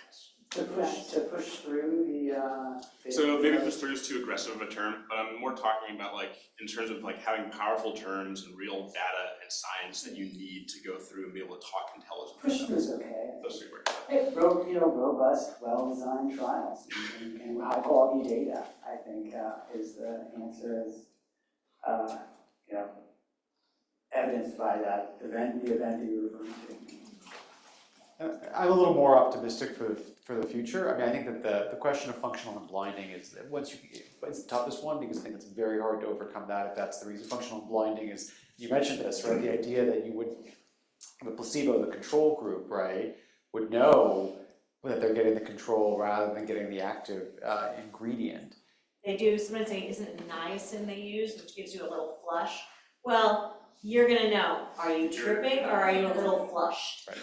push through the.
So maybe push through is too aggressive of a term, but I'm more talking about like, in terms of like having powerful terms and real data and science that you need to go through and be able to talk intelligently.
Push through is okay.
Those three words.
Robust, well-designed trials and high-quality data, I think, is the answer, as evidenced by that event, the event that you were referring to.
I'm a little more optimistic for the future. I mean, I think that the question of functional unblinding is that it's the toughest one, because I think it's very hard to overcome that if that's the reason. Functional unblinding is, you mentioned this, right? The idea that you would, the placebo, the control group, right, would know that they're getting the control rather than getting the active ingredient.
They do sometimes say, isn't it niacin they use, which gives you a little flush? Well, you're gonna know, are you tripping or are you a little flushed?
Right.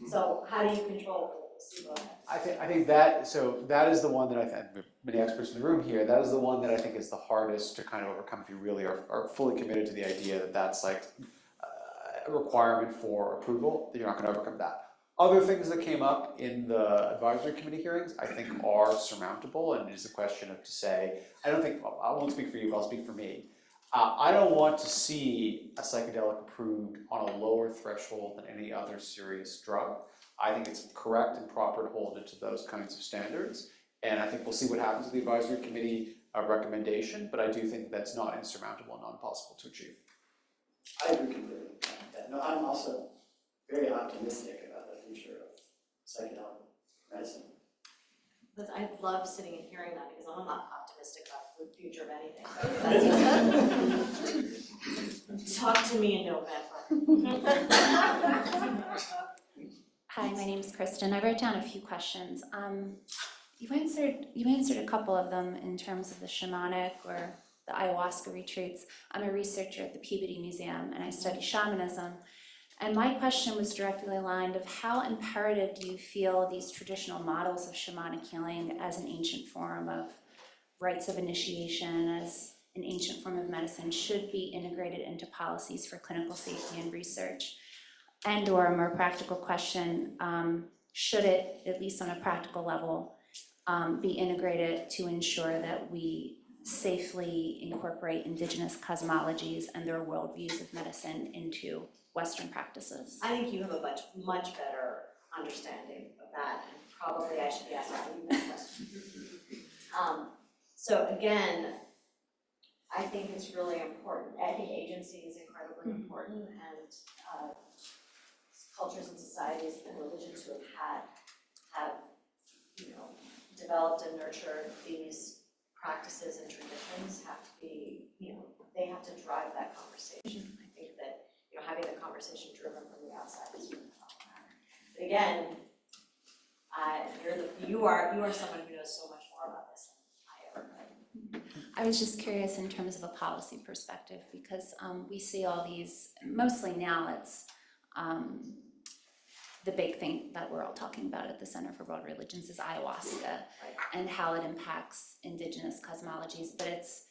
So how do you control for the placebo?
I think that, so that is the one that I think, many experts in the room here, that is the one that I think is the hardest to kind of overcome if you really are fully committed to the idea that that's like a requirement for approval, that you're not gonna overcome that. Other things that came up in the advisory committee hearings, I think are surmountable, and it is a question of to say, I won't speak for you, but I'll speak for me. I don't want to see a psychedelic approved on a lower threshold than any other serious drug. I think it's correct and proper to hold it to those kinds of standards, and I think we'll see what happens with the advisory committee recommendation, but I do think that's not insurmountable and not impossible to achieve.
I agree completely. No, I'm also very optimistic about the future of psychedelic medicine.
But I love sitting and hearing that, because I'm not optimistic about the future of anything. Talk to me in November.
Hi, my name is Kristen. I wrote down a few questions. You answered a couple of them in terms of the shamanic or the ayahuasca retreats. I'm a researcher at the Peabody Museum, and I study shamanism. And my question was directly aligned of how imperative do you feel these traditional models of shamanic healing as an ancient form of rites of initiation, as an ancient form of medicine, should be integrated into policies for clinical safety and research? And or a more practical question, should it, at least on a practical level, be integrated to ensure that we safely incorporate indigenous cosmologies and their worldviews of medicine into Western practices?
I think you have a much better understanding of that, and probably I should be asking you that question. So again, I think it's really important. I think agency is incredibly important, and cultures and societies and religions who have developed and nurtured these practices and traditions have to be, they have to drive that conversation. I think that having the conversation driven from the outside is really problematic. But again, you are someone who knows so much more about this than I ever could.
I was just curious in terms of a policy perspective, because we see all these, mostly now it's the big thing that we're all talking about at the Center for World Religions is ayahuasca and how it impacts indigenous cosmologies, but it's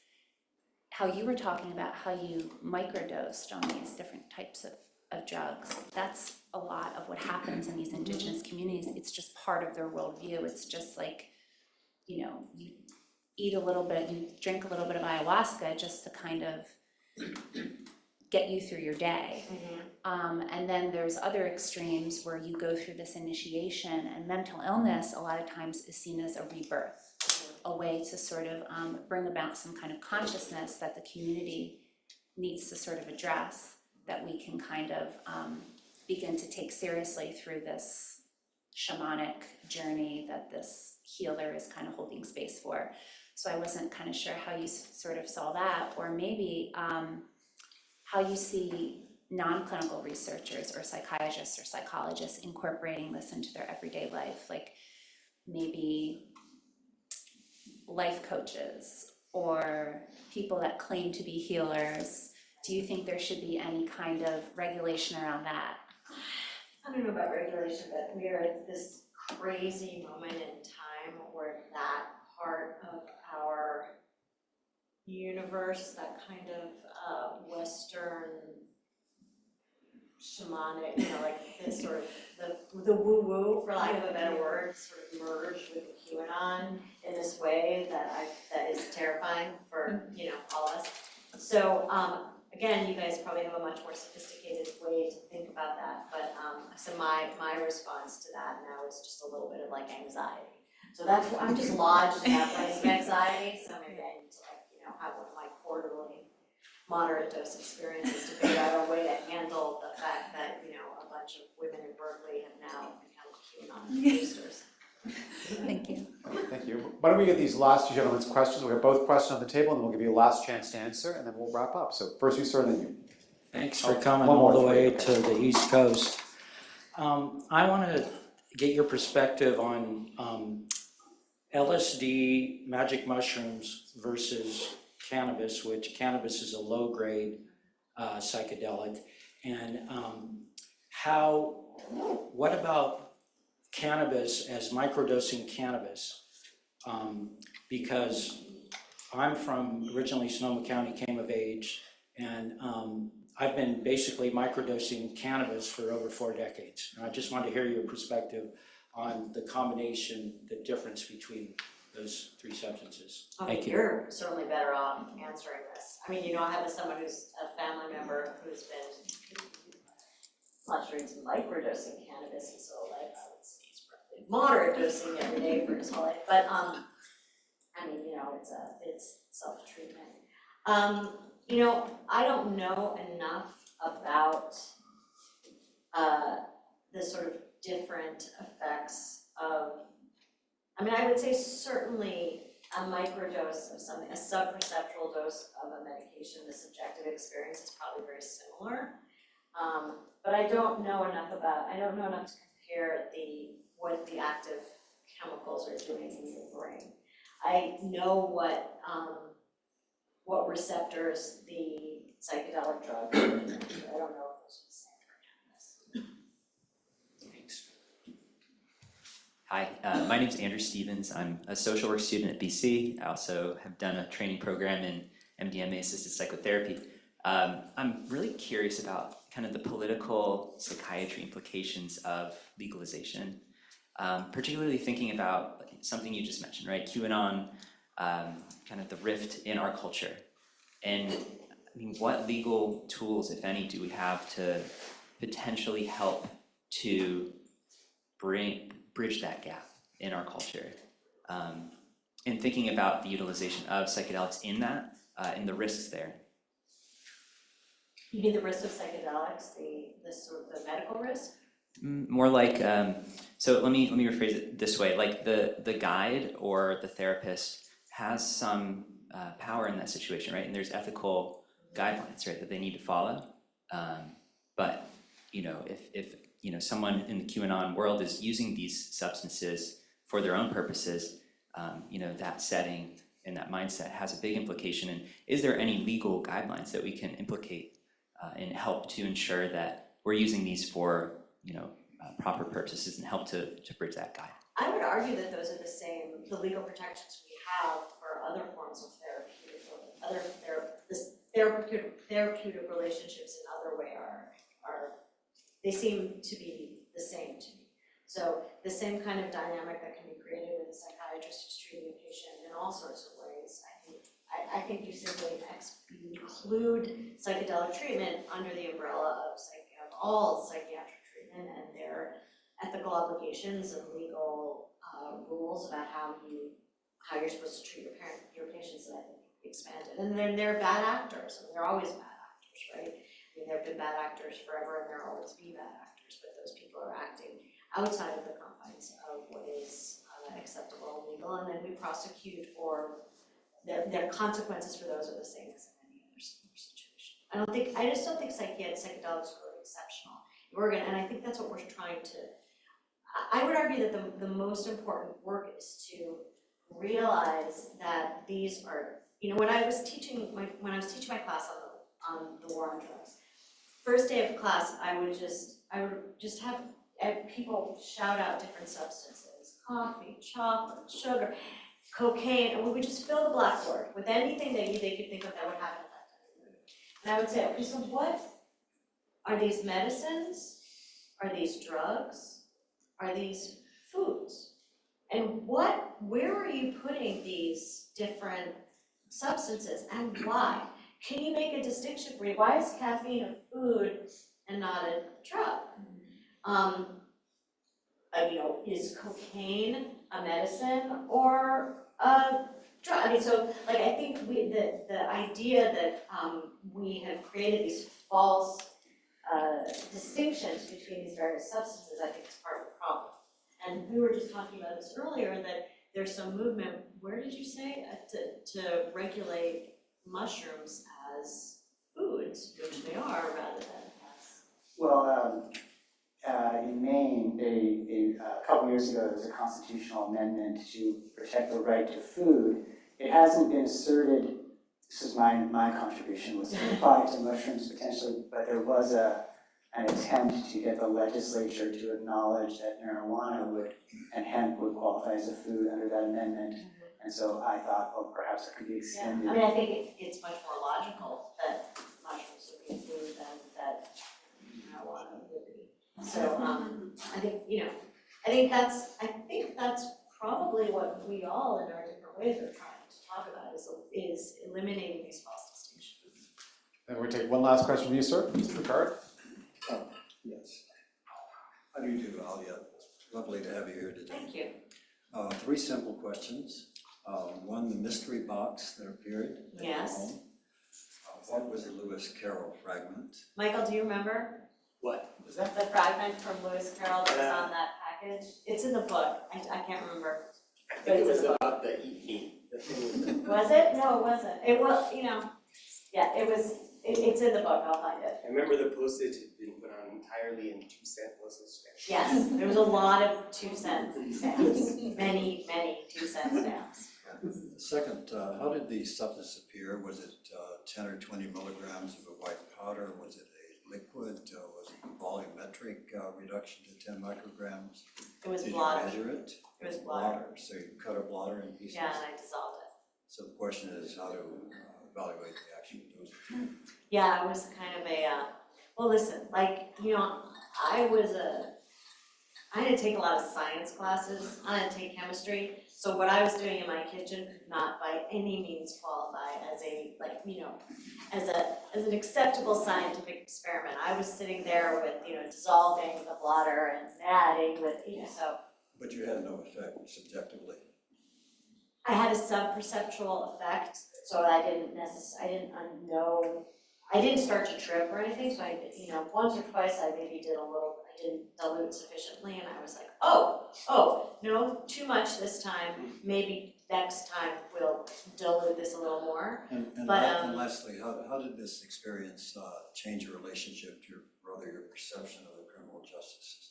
how you were talking about how you microdosed on these different types of drugs. That's a lot of what happens in these indigenous communities. It's just part of their worldview. It's just like, you eat a little bit, you drink a little bit of ayahuasca just to kind of get you through your day. And then there's other extremes where you go through this initiation, and mental illness a lot of times is seen as a rebirth, a way to sort of bring about some kind of consciousness that the community needs to sort of address, that we can kind of begin to take seriously through this shamanic journey that this healer is kind of holding space for. So I wasn't kind of sure how you sort of saw that, or maybe how you see non-clinical researchers or psychiatrists or psychologists incorporating this into their everyday life, like maybe life coaches or people that claim to be healers. Do you think there should be any kind of regulation around that?
I don't know about regulation, but we are at this crazy moment in time where that part of our universe, that kind of Western shamanic, like this sort of, the woo-woo, for lack of a better word, sort of merged with the QAnon in this way that is terrifying for, all of us. So, again, you guys probably have a much more sophisticated way to think about that, but, so my response to that now is just a little bit of like anxiety. So I'm just lodged in that place of anxiety, so maybe I need to have one of my quarterly moderate dose experiences to figure out a way to handle the fact that, a bunch of women in Berkeley have now become QAnon boosters.
Thank you.
Thank you. Why don't we get these last two gentlemen's questions? We'll get both questions on the table, and then we'll give you a last chance to answer, and then we'll wrap up. So first you, sir, then you.
Thanks for
Oh,
coming
one more
all the
for
way
you.
to the East Coast. I want to get your perspective on LSD, magic mushrooms versus cannabis, which cannabis is a low-grade psychedelic, and what about cannabis as microdosing cannabis? Because I'm from originally Sonoma County, came of age, and I've been basically microdosing cannabis for over 4 decades. And I just wanted to hear your perspective on the combination, the difference between those 3 substances. Thank you.
You're certainly better off answering this. I mean, I have someone who's a family member who's been, I'm not sure he's microdosing cannabis his whole life. I would say he's probably moderate dosing every day for his whole life. But it's self-treatment. I don't know enough about the sort of different effects of, I would say certainly a microdose of something, a subperceptual dose of a medication, the subjective experience is probably very similar. But I don't know enough to compare what the active chemicals are doing in your brain. I know what receptors the psychedelic drug are doing, but I don't know if those are the same for cannabis.
Thanks.
Hi, my name is Andrew Stevens. I'm a social work student at BC. I also have done a training program in MDMA-assisted psychotherapy. I'm really curious about kind of the political psychiatry implications of legalization, particularly thinking about something you just mentioned, right? QAnon, kind of the rift in our culture. And what legal tools, if any, do we have to potentially help to bridge that gap in our culture? And thinking about the utilization of psychedelics in that, and the risks there.
You mean the risk of psychedelics, the sort of the medical risk?
More like, so let me rephrase it this way, like the guide or the therapist has some power in that situation, right? And there's ethical guidelines, right, that they need to follow. But, if someone in the QAnon world is using these substances for their own purposes, that setting and that mindset has a big implication. And is there any legal guidelines that we can implicate and help to ensure that we're using these for proper purposes and help to bridge that guide?
I would argue that those are the legal protections we have for other forms of therapeutic relationships in other way they seem to be the same to me. So the same kind of dynamic that can be created with a psychiatrist who's treating a patient in all sorts of ways. I think you simply include psychedelic treatment under the umbrella of all psychiatric treatment and their ethical obligations and legal rules about how you're supposed to treat your patients that I think can be expanded. And then they're bad actors, and they're always bad actors, right? There have been bad actors forever, and there will always be bad actors, but those people are acting outside of the confines of what is acceptable and legal, and then we prosecute, or their consequences for those are the same as in any other situation. I just don't think psychedelics are really exceptional in Oregon, and I think that's what we're trying to. I would argue that the most important work is to realize that these are, when I was teaching my class on the war on drugs, first day of class, I would just have people shout out different substances: coffee, chocolate, sugar, cocaine, and we would just fill the blackboard with anything that they could think of that would have an effect on your mood. And I would say, okay, so are these medicines? Are these drugs? Are these foods? And where are you putting these different substances and why? Can you make a distinction for me? Why is caffeine a food and not a drug? Is cocaine a medicine or a drug? I mean, so like I think the idea that we have created these false distinctions between these various substances, I think is part of the problem. And we were just talking about this earlier, that there's some movement, where did you say, to regulate mushrooms as foods, which they are, rather than as.
Well, in Maine, a couple years ago, there was a constitutional amendment to protect the right to food. It hasn't been asserted, this is my contribution, was to apply to mushrooms potentially, but there was an attempt to get the legislature to acknowledge that marijuana and hemp would qualify as a food under that amendment. And so I thought, well, perhaps it could be extended.
Yeah, I mean, I think it's much more logical that mushrooms would be a food than that marijuana would be. So I think that's probably what we all in our different ways are trying to talk about is eliminating these false distinctions.
And we're gonna take one last question from you, sir, Mr. Picard.
Yes. How do you do, Alia? Lovely to have you here today.
Thank you.
3 simple questions. One, the mystery box that appeared at your
Yes.
home. What was the Lewis Carroll fragment?
Michael, do you remember?
What was that?
The fragment from Lewis Carroll that was on that package? It's in the book. I can't remember.
I think it was about the EP.
Was it? No, it wasn't. It was, yeah, it was, it's in the book. I'll find it.
I remember the postage had been put on entirely in 2-cent postage stamps.
Yes, there was a lot of 2-cent stamps, many 2-cent stamps.
Second, how did the substance appear? Was it 10 or 20 milligrams of a white powder? Was it a liquid? Was it a volumetric reduction to 10 micrograms?
It was
Did
blotter.
you measure it?
It was blotter.
So you cut a blotter in pieces?
Yeah, and I dissolved it.
So the question is how to evaluate the actual dosage.
Yeah, it was kind of well, listen, I had to take a lot of science classes, I had to take chemistry, so what I was doing in my kitchen could not by any means qualify as as an acceptable scientific experiment. I was sitting there with, dissolving the blotter and adding with, so.
But you had no effect subjectively.
I had a sub-perceptual effect, so I didn't start to trip or anything, so once or twice I maybe I didn't dilute sufficiently, and I was like, oh, no, too much this time, maybe next time we'll dilute this a little more.
And lastly, how did this experience change your relationship to your brother, your perception of the criminal justice system?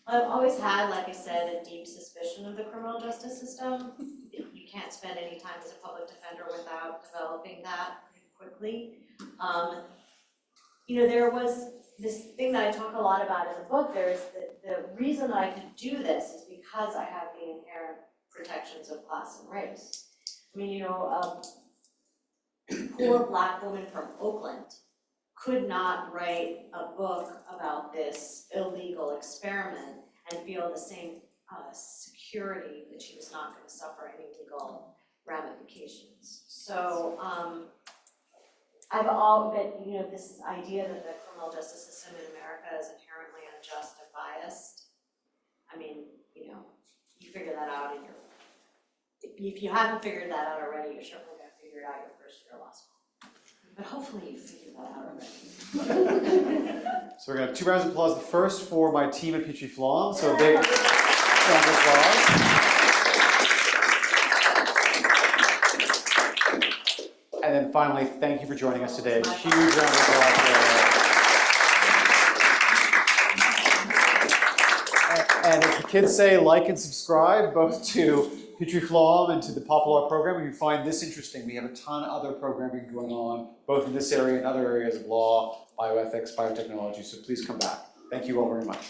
I've always had, like I said, a deep suspicion of the criminal justice system. You can't spend any time as a public defender without developing that pretty quickly. There was this thing that I talk a lot about in the book. There's the reason I could do this is because I have the inherent protections of class and race. I mean, a poor Black woman from Oakland could not write a book about this illegal experiment and feel the same security that she was not going to suffer any legal ramifications. So I've this idea that the criminal justice system in America is inherently unjust and biased. I mean, you figure that out if you haven't figured that out already, you're certainly going to figure it out your first year of law school. But hopefully you figured that out already.
So we're gonna have 2 rounds of applause. The first for my team at Petrie-Flom. So a big round of applause. And then finally, thank you for joining us today. Huge round of applause there. And as the kids say, like and subscribe both to Petrie-Flom and to the Popular program. If you find this interesting, we have a ton of other programming going on, both in this area and other areas of law, bioethics, biotechnology, so please come back. Thank you all very much.